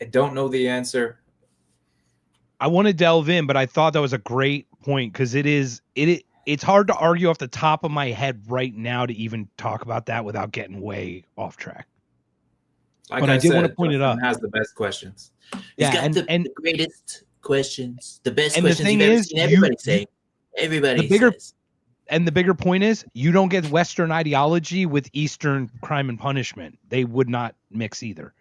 I don't know the answer. I want to delve in, but I thought that was a great point because it's hard to argue off the top of my head right now to even talk about that without getting way off track. But I did want to point it out. Has the best questions. He's got the greatest questions, the best questions you've ever seen. Everybody say. Everybody says. And the bigger point is, you don't get Western ideology with Eastern crime and punishment. They would not mix either.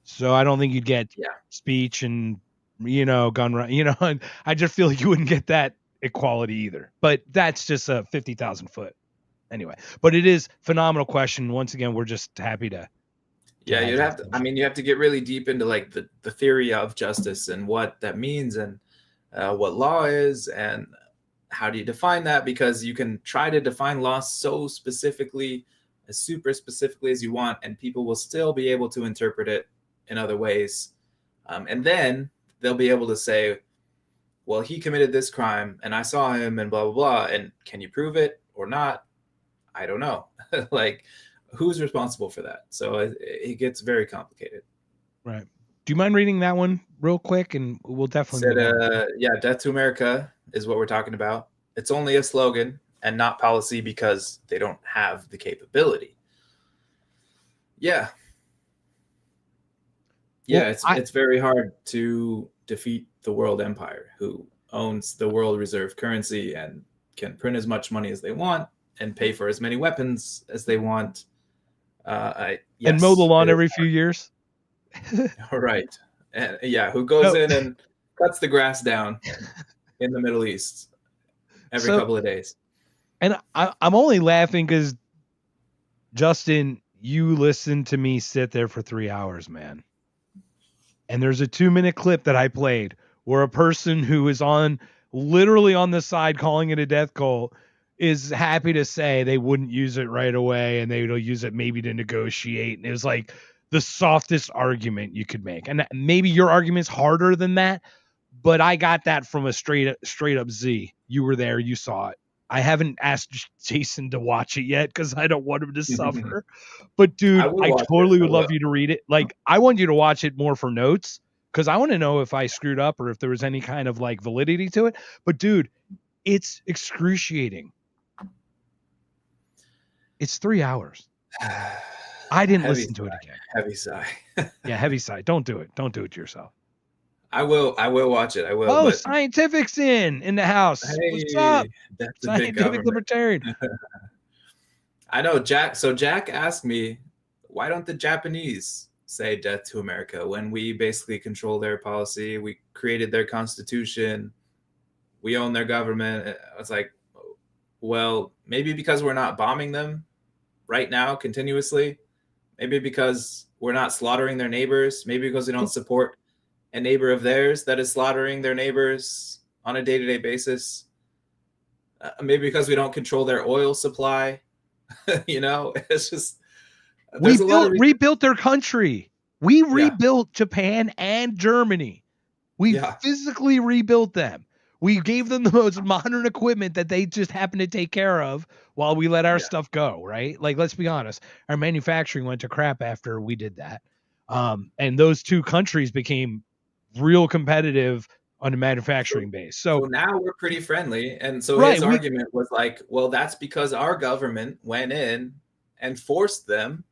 So I don't think you'd get speech and gun run, and I just feel like you wouldn't get that equality either. But that's just a 50,000 foot anyway. But it is phenomenal question. Once again, we're just happy to. Yeah, you have to get really deep into like the theory of justice and what that means and what law is and how do you define that, because you can try to define law so specifically, as super specifically as you want, and people will still be able to interpret it in other ways, and then they'll be able to say, well, he committed this crime and I saw him and blah, blah, blah. And can you prove it or not? I don't know. Like, who's responsible for that? So it gets very complicated. Right. Do you mind reading that one real quick? And we'll definitely. Death to America is what we're talking about. It's only a slogan and not policy because they don't have the capability. Yeah, it's very hard to defeat the world empire, who owns the world reserve currency and can print as much money as they want and pay for as many weapons as they want. And mow the lawn every few years. All right. And who goes in and cuts the grass down in the Middle East every couple of days. And I'm only laughing because, Justin, you listened to me sit there for 3 hours, man. And there's a 2-minute clip that I played where a person who is literally on the side calling it a death cult is happy to say they wouldn't use it right away and they will use it maybe to negotiate. And it was like the softest argument you could make. And maybe your argument's harder than that, but I got that from a straight up Z. You were there, you saw it. I haven't asked Jason to watch it yet because I don't want him to suffer. But dude, I totally would love you to read it. Like, I want you to watch it more for notes because I want to know if I screwed up or if there was any kind of like validity to it. But dude, it's excruciating. It's 3 hours. I didn't listen to it again. Heavy sigh. Yeah, heavy sigh. Don't do it. Don't do it to yourself. I will watch it. I will. Oh, Scientific's in the house. Hey, what's up? That's Scientific Libertarian. I know, Jack. So Jack asked me, why don't the Japanese say death to America when we basically control their policy? We created their constitution. We own their government. I was like, well, maybe because we're not bombing them right now continuously. Maybe because we're not slaughtering their neighbors. Maybe because we don't support a neighbor of theirs that is slaughtering their neighbors on a day-to-day basis. Maybe because we don't control their oil supply. It's just we rebuilt their country. We rebuilt Japan and Germany. We physically rebuilt them. We gave them the most modern equipment that they just happened to take care of while we let our stuff go, right? Like, let's be honest. Our manufacturing went to crap after we did that. And those two countries became real competitive on a manufacturing base. So now we're pretty friendly. And so his argument was like, well, that's because our government went in and forced them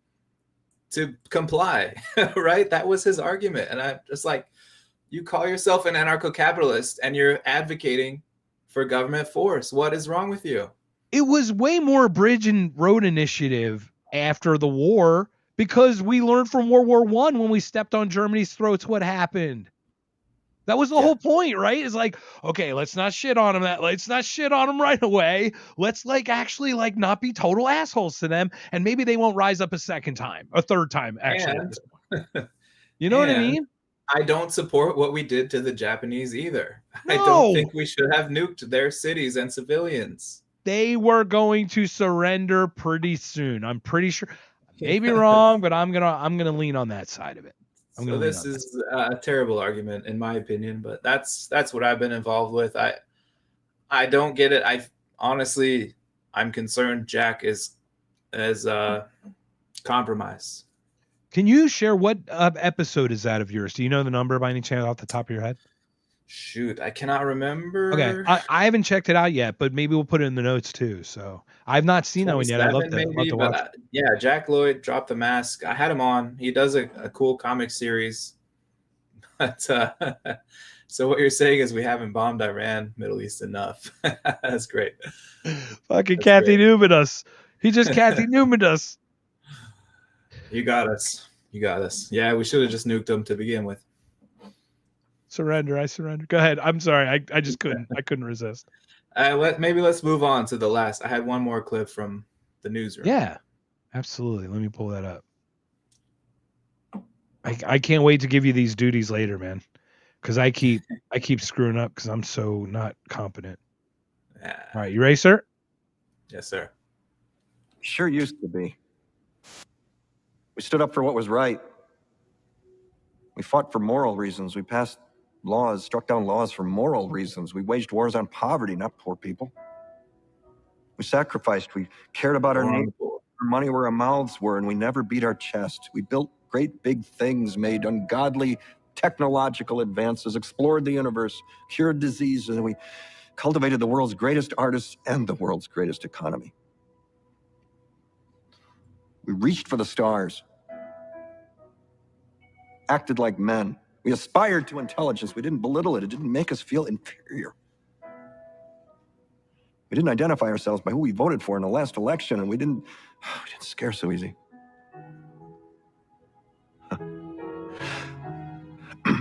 to comply, right? That was his argument. And I'm just like, you call yourself an anarcho-capitalist and you're advocating for government force. What is wrong with you? It was way more bridge and road initiative after the war because we learned from World War I when we stepped on Germany's throats what happened. That was the whole point, right? It's like, okay, let's not shit on them. Let's not shit on them right away. Let's actually not be total assholes to them. And maybe they won't rise up a third time, actually. At this point. You know what I mean? I don't support what we did to the Japanese either. No. I don't think we should have nuked their cities and civilians. They were going to surrender pretty soon. I'm pretty sure. I may be wrong, but I'm gonna lean on that side of it. So this is a terrible argument, in my opinion, but that's what I've been involved with. I don't get it. I'm concerned Jack is compromised. Can you share what episode is that of yours? Do you know the number by any chance off the top of your head? Shoot, I cannot remember. Okay, I haven't checked it out yet, but maybe we'll put it in the notes too. So I've not seen that one yet. I'd love to watch. Yeah, Jack Lloyd, Drop the Mask. I had him on. He does a cool comic series. But so what you're saying is we haven't bombed Iran, Middle East enough. That's great. Fucking Kathy Newman us. He just Kathy Newman us. You got us. Yeah, we should have just nuked them to begin with. I surrender. Go ahead. I'm sorry. I just couldn't. I couldn't resist. Maybe let's move on to the last. I had one more clip from the newsroom. Yeah, absolutely. Let me pull that up. I can't wait to give you these duties later, man. Because I keep screwing up because I'm so not competent. Yeah. All right, you ready, sir? Yes, sir. Sure used to be. We stood up for what was right. We fought for moral reasons. We passed laws, struck down laws for moral reasons. We waged wars on poverty, not poor people. We sacrificed. We cared about our neighbors, our money where our mouths were, and we never beat our chest. We built great big things, made ungodly technological advances, explored the universe, cured diseases, and we cultivated the world's greatest artists and the world's greatest economy. We reached for the stars, acted like men. We aspired to intelligence. We didn't belittle it. It didn't make us feel inferior. We didn't identify ourselves by who we voted for in the last election, and we didn't scare so easy.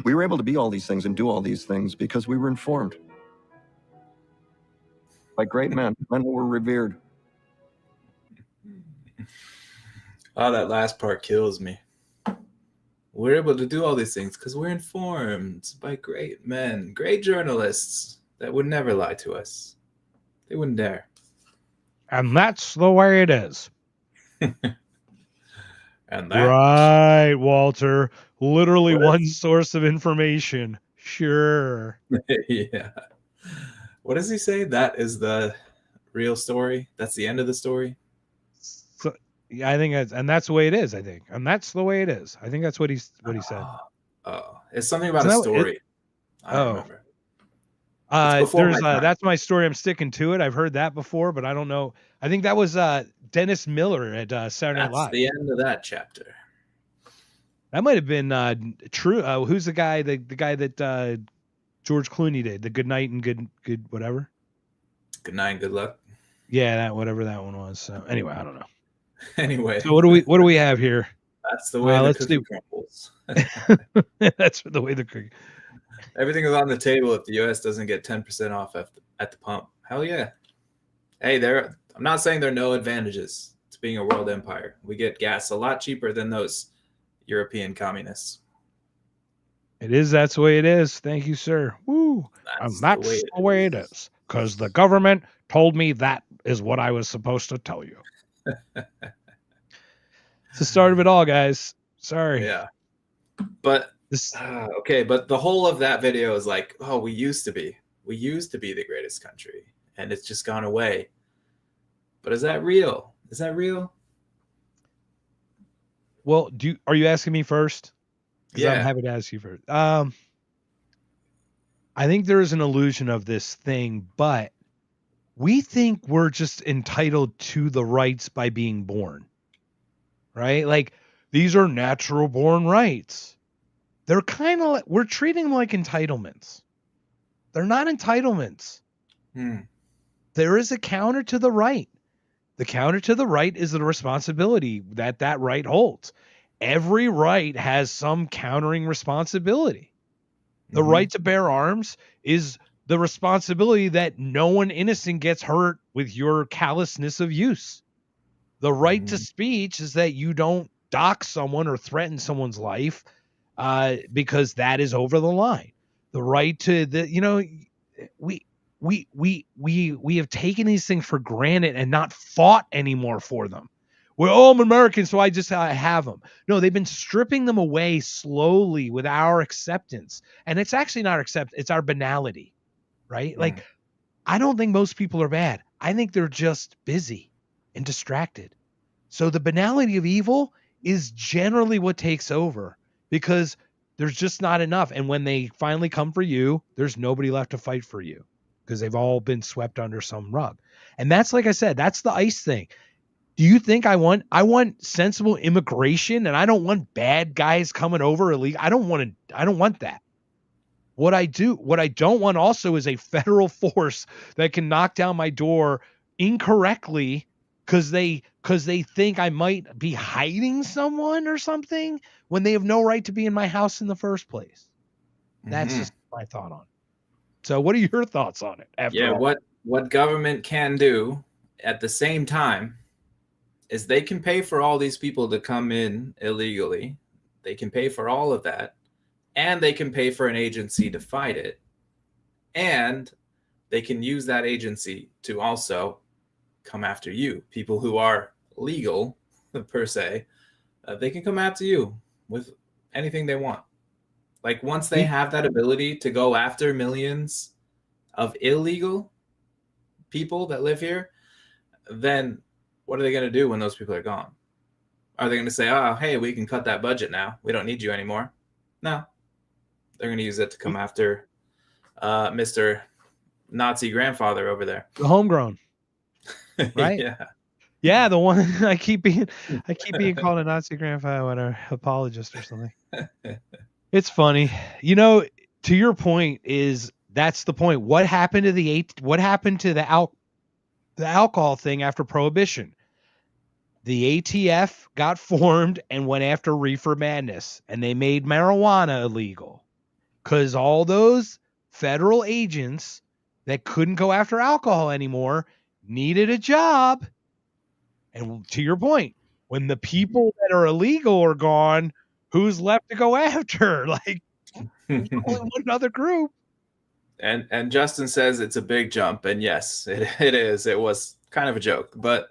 We were able to be all these things and do all these things because we were informed. by great men who were revered. Oh, that last part kills me. We're able to do all these things because we're informed by great men, great journalists that would never lie to us. They wouldn't dare. And that's the way it is. And right, Walter. Literally one source of information. Sure. Yeah. What does he say? That is the real story. That's the end of the story. So, yeah, I think that's the way it is. I think, and that's the way it is. I think that's what he said. Oh, it's something about a story. I don't remember. That's my story. I'm sticking to it. I've heard that before, but I don't know. I think that was Dennis Miller at Saturday Night Live. That's the end of that chapter. That might have been true. Who's the guy? The guy that George Clooney did the Good Night and Good whatever. Good night and good luck. Yeah, that whatever that one was. So anyway, I don't know. Anyway, so what do we have here? That's the way the cookie crumbles. That's the way the cookie. Everything is on the table if the U.S. doesn't get 10% off at the pump. Hell yeah. Hey, I'm not saying there are no advantages to being a world empire. We get gas a lot cheaper than those European communists. It is. That's the way it is. Thank you, sir. Woo. That's the way it is. Because the government told me that is what I was supposed to tell you. It's the start of it all, guys. Sorry. Yeah. But okay, but the whole of that video is like, oh, we used to be the greatest country, and it's just gone away. But is that real? Is that real? Well, are you asking me first? Yeah, I'm happy to ask you first. I think there is an illusion of this thing, but we think we're just entitled to the rights by being born, right? Like these are natural born rights. They're kind of we're treating them like entitlements. They're not entitlements. There is a counter to the right. The counter to the right is the responsibility that right holds. Every right has some countering responsibility. The right to bear arms is the responsibility that no one innocent gets hurt with your callousness of use. The right to speech is that you don't dox someone or threaten someone's life because that is over the line. The right to we have taken these things for granted and not fought anymore for them. I'm American, so I just have them. No, they've been stripping them away slowly with our acceptance. And it's actually not acceptance, it's our banality, right? Like, I don't think most people are bad. I think they're just busy and distracted. So the banality of evil is generally what takes over because there's just not enough. And when they finally come for you, there's nobody left to fight for you because they've all been swept under some rug. And that's, like I said, that's the ICE thing. Do you think I want sensible immigration and I don't want bad guys coming over illegal? I don't want that. What I don't want also is a federal force that can knock down my door incorrectly because they think I might be hiding someone or something when they have no right to be in my house in the first place. That's just my thought on it. So what are your thoughts on it? What government can do at the same time is they can pay for all these people to come in illegally. They can pay for all of that. And they can pay for an agency to fight it. And they can use that agency to also come after you. People who are legal, per se, they can come after you with anything they want. Like once they have that ability to go after millions of illegal people that live here, then what are they going to do when those people are gone? Are they going to say, oh, hey, we can cut that budget now. We don't need you anymore. No. They're going to use it to come after Mr. Nazi grandfather over there. The homegrown. Right? Yeah. Yeah, the one I keep being called a Nazi grandfather when an apologist or something. It's funny. To your point that's the point. What happened to the alcohol thing after Prohibition? The ATF got formed and went after reefer madness, and they made marijuana illegal because all those federal agents that couldn't go after alcohol anymore needed a job. And to your point, when the people that are illegal are gone, who's left to go after? Like, there's only one other group. And Justin says it's a big jump, and yes, it is. It was kind of a joke, but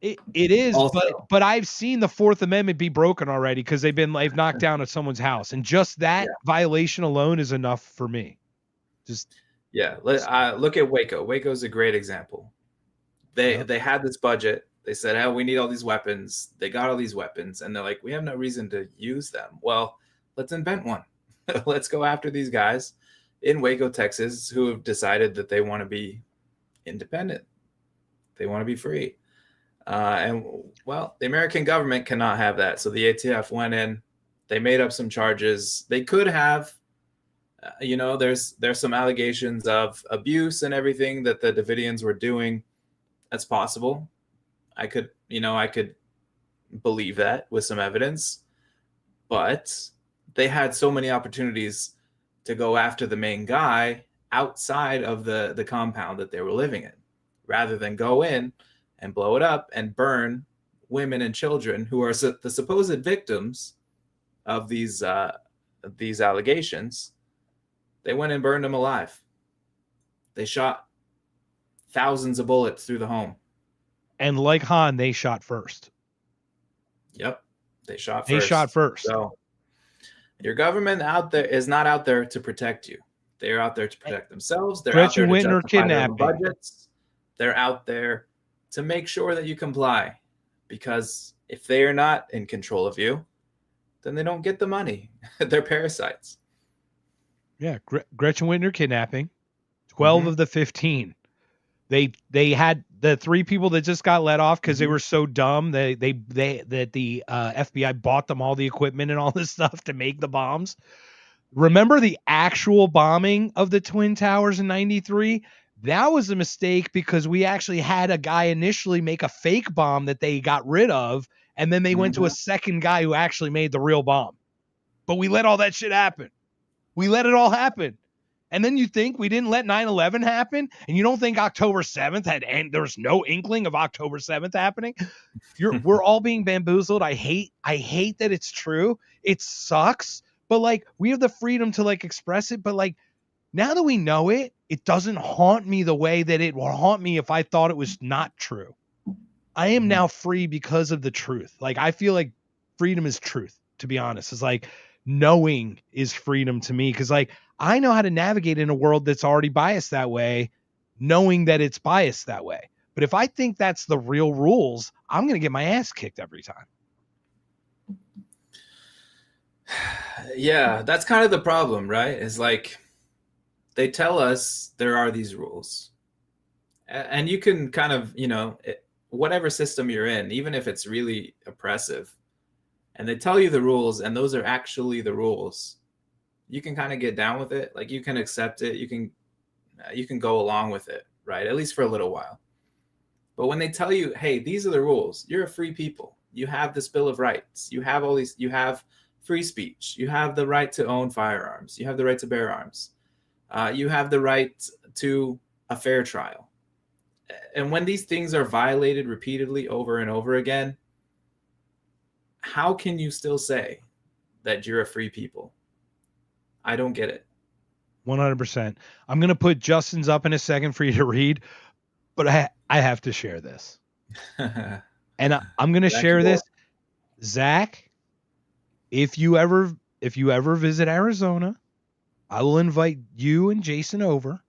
it is. Also, but I've seen the Fourth Amendment be broken already because they've knocked down at someone's house, and just that violation alone is enough for me. Look at Waco. Waco's a great example. They had this budget. They said, "Oh, we need all these weapons." They got all these weapons, and they're like, "We have no reason to use them." Well, let's invent one. Let's go after these guys in Waco, Texas, who have decided that they want to be independent. They want to be free. And well, the American government cannot have that. So the ATF went in, they made up some charges. They could have, there's some allegations of abuse and everything that the Davidians were doing. That's possible. I could believe that with some evidence, but they had so many opportunities to go after the main guy outside of the compound that they were living in, rather than go in and blow it up and burn women and children who are the supposed victims of these allegations. They went and burned them alive. They shot thousands of bullets through the home. And like Han, they shot first. Yep, they shot first. So your government is not out there to protect you. They're out there to protect themselves. They're out there to justify their own budgets. They're out there to make sure that you comply, because if they are not in control of you, then they don't get the money. They're parasites. Yeah, Gretchen Whitmer kidnapping, 12 of the 15. They had the 3 people that just got let off because they were so dumb. That the FBI bought them all the equipment and all this stuff to make the bombs. Remember the actual bombing of the Twin Towers in 93? That was a mistake because we actually had a guy initially make a fake bomb that they got rid of, and then they went to a second guy who actually made the real bomb. But we let all that shit happen. We let it all happen. And then you think we didn't let 9/11 happen, and you don't think October 7th there was no inkling of October 7th happening? We're all being bamboozled. I hate that it's true. It sucks, but like we have the freedom to like express it. But like now that we know it, it doesn't haunt me the way that it will haunt me if I thought it was not true. I am now free because of the truth. Like I feel like freedom is truth, to be honest. It's like knowing is freedom to me, because like I know how to navigate in a world that's already biased that way, knowing that it's biased that way. But if I think that's the real rules, I'm going to get my ass kicked every time. Yeah, that's kind of the problem, right? It's like they tell us there are these rules, and you can kind of, whatever system you're in, even if it's really oppressive, and they tell you the rules, and those are actually the rules, you can kind of get down with it. Like you can accept it. You can go along with it, right? At least for a little while. But when they tell you, hey, these are the rules, you're a free people. You have this Bill of Rights. You have all these, you have free speech. You have the right to own firearms. You have the right to bear arms. You have the right to a fair trial. And when these things are violated repeatedly over and over again, how can you still say that you're a free people? I don't get it. 100%. I'm going to put Justin's up in a second for you to read, but I have to share this. And I'm going to share this. Zach, if you ever visit Arizona, I will invite you and Jason over.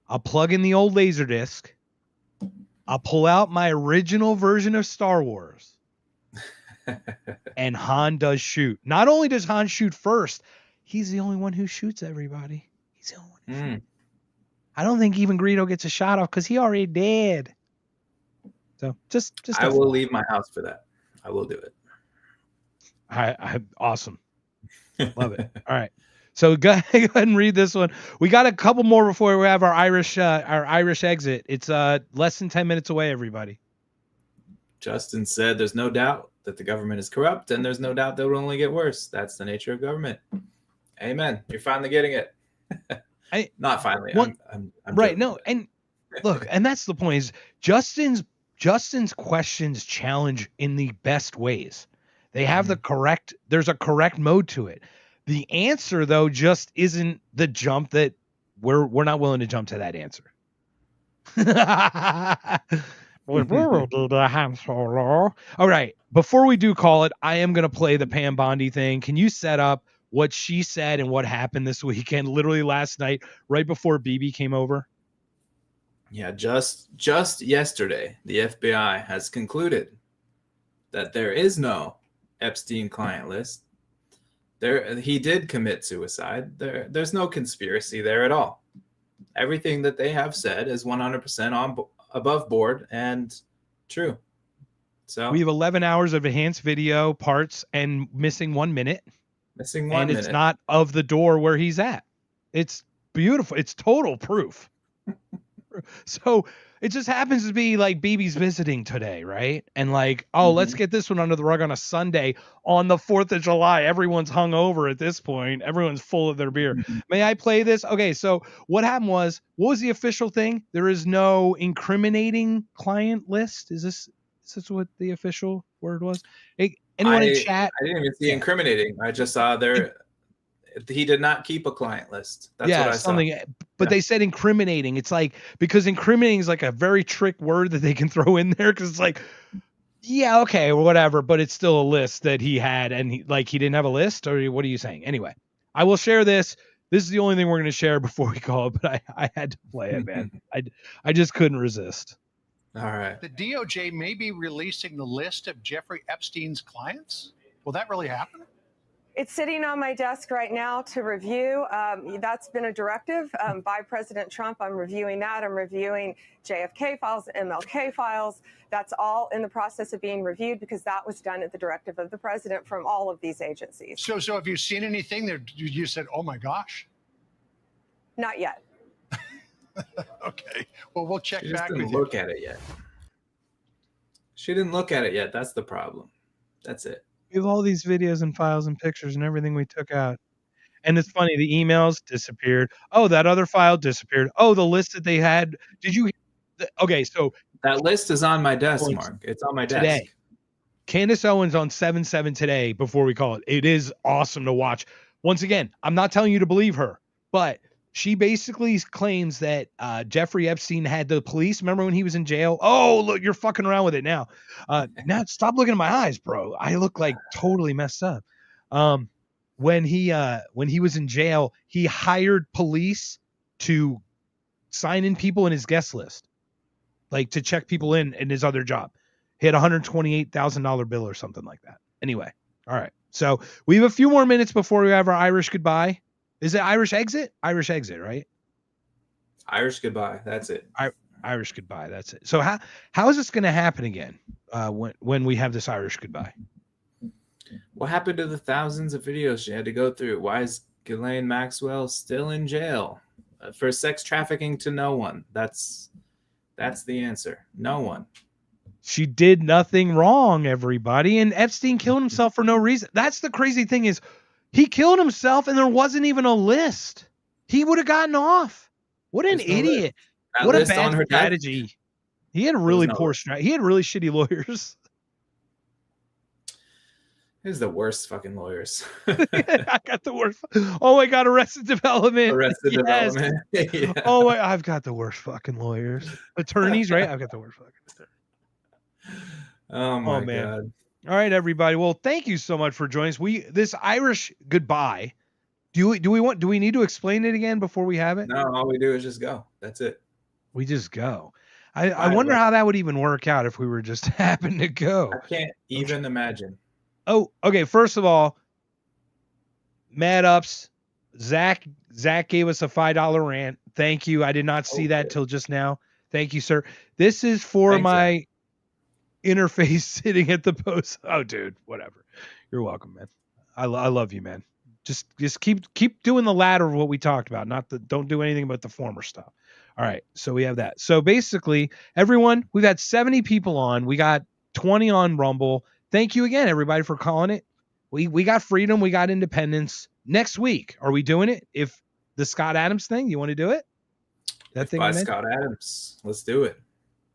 I'll plug in the old Laserdisc. I'll pull out my original version of Star Wars. And Han does shoot. Not only does Han shoot first, he's the only one who shoots everybody. He's the only one who shoots. I don't think even Greedo gets a shot off because he already did. So just I will leave my house for that. I will do it. I awesome. Love it. All right. So go ahead and read this one. We got a couple more before we have our Irish exit. It's less than 10 minutes away, everybody. Justin said there's no doubt that the government is corrupt, and there's no doubt that it will only get worse. That's the nature of government. Amen. You're finally getting it. Not finally. I'm right. joking. No, and look, and that's the point is Justin's questions challenge in the best ways. They have there's a correct mode to it. The answer though just isn't the jump that we're not willing to jump to that answer. All right. Before we do call it, I am going to play the Pam Bondi thing. Can you set up what she said and what happened this weekend, literally last night, right before BB came over? Yeah, just yesterday, the FBI has concluded that there is no Epstein client list. He did commit suicide. There's no conspiracy there at all. Everything that they have said is 100% above board and true. So we have 11 hours of enhanced video parts and missing 1 minute. And it's not of the door where he's at. It's beautiful. It's total proof. So it just happens to be like BB's visiting today, right? And like, let's get this one under the rug on a Sunday on the 4th of July. Everyone's hungover at this point. Everyone's full of their beer. May I play this? Okay, so what happened what was the official thing? There is no incriminating client list. Is this what the official word was? Hey, anyone in chat? I didn't even see incriminating. I just saw he did not keep a client list. That's what I saw. But they said incriminating. It's like, because incriminating is like a very trick word that they can throw in there, because it's like, yeah, okay, whatever, but it's still a list that he had, and he didn't have a list, or what are you saying? Anyway, I will share this. This is the only thing we're going to share before we call it, but I had to play it, man. I just couldn't resist. All right. The DOJ may be releasing the list of Jeffrey Epstein's clients. Will that really happen? It's sitting on my desk right now to review. That's been a directive by President Trump. I'm reviewing that. I'm reviewing JFK files, MLK files. That's all in the process of being reviewed because that was done at the directive of the president from all of these agencies. So have you seen anything that you said, oh my gosh? Not yet. Okay. Well, we'll check back with you. She didn't look at it yet. She didn't look at it yet. That's the problem. That's it. We have all these videos and files and pictures and everything we took out. And it's funny, the emails disappeared. Oh, that other file disappeared. Oh, the list that they had. Did you? Okay, so that list is on my desk, Mark. It's on my desk. Today. Candace Owens on 7/7 today before we call it. It is awesome to watch. Once again, I'm not telling you to believe her, but she basically claims that Jeffrey Epstein had the police. Remember when he was in jail? Oh, look, you're fucking around with it now. Now stop looking at my eyes, bro. I look like totally messed up. When he was in jail, he hired police to sign in people in his guest list, like to check people in his other job. He had a $128,000 bill or something like that. Anyway, all right. So we have a few more minutes before we have our Irish goodbye. Is it Irish exit? Irish exit, right? Irish goodbye. That's it. Irish goodbye. That's it. So how is this going to happen again when we have this Irish goodbye? What happened to the thousands of videos she had to go through? Why is Ghislaine Maxwell still in jail for sex trafficking to no one? That's the answer. No one. She did nothing wrong, everybody. And Epstein killed himself for no reason. That's the crazy thing is, he killed himself and there wasn't even a list. He would have gotten off. What an idiot. What a bad strategy. He had really poor strategy. He had really shitty lawyers. He's the worst fucking lawyers. I got the worst. Oh my God, Arrested Development. Arrested Development. Yeah. Oh my, I've got the worst fucking lawyers. Attorneys, right? I've got the worst fucking attorneys. Oh my God. All right, everybody. Well, thank you so much for joining us. This Irish goodbye. Do we need to explain it again before we have it? No, all we do is just go. That's it. We just go. I wonder how that would even work out if we were just happen to go. I can't even imagine. Oh, okay. First of all, Mad Ups. Zach gave us a $5 rant. Thank you. I did not see that till just now. Thank you, sir. This is for my interface sitting at the post. Oh, dude, whatever. You're welcome, man. I love you, man. Just keep doing the latter of what we talked about. Don't do anything about the former stuff. All right. So we have that. So basically, everyone, we've had 70 people on. We got 20 on Rumble. Thank you again, everybody, for calling it. We got freedom. We got independence. Next week, are we doing it? If the Scott Adams thing? You want to do it? That thing by Scott Adams. Let's do it.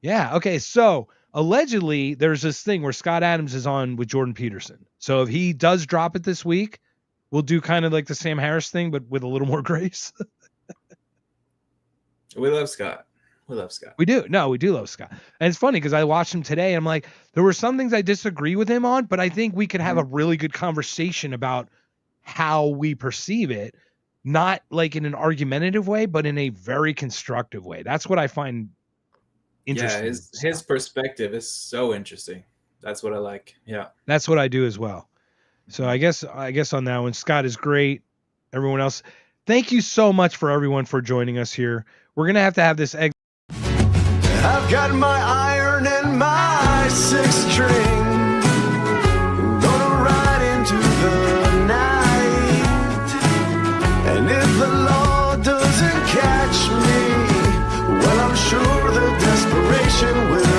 Yeah. Okay. So allegedly, there's this thing where Scott Adams is on with Jordan Peterson. So if he does drop it this week, we'll do kind of like the Sam Harris thing, but with a little more grace. We love Scott. We love Scott. We do. No, we do love Scott. And it's funny because I watched him today. And I'm like, there were some things I disagree with him on, but I think we could have a really good conversation about how we perceive it, not like in an argumentative way, but in a very constructive way. That's what I find interesting. Yeah, his perspective is so interesting. That's what I like. Yeah. That's what I do as well. So I guess on that one, Scott is great. Everyone else, thank you so much for everyone for joining us here. We're going to have this egg. I've got my iron and my 6-string. Gonna ride into the night. And if the law doesn't catch me, well, I'm sure the desperation will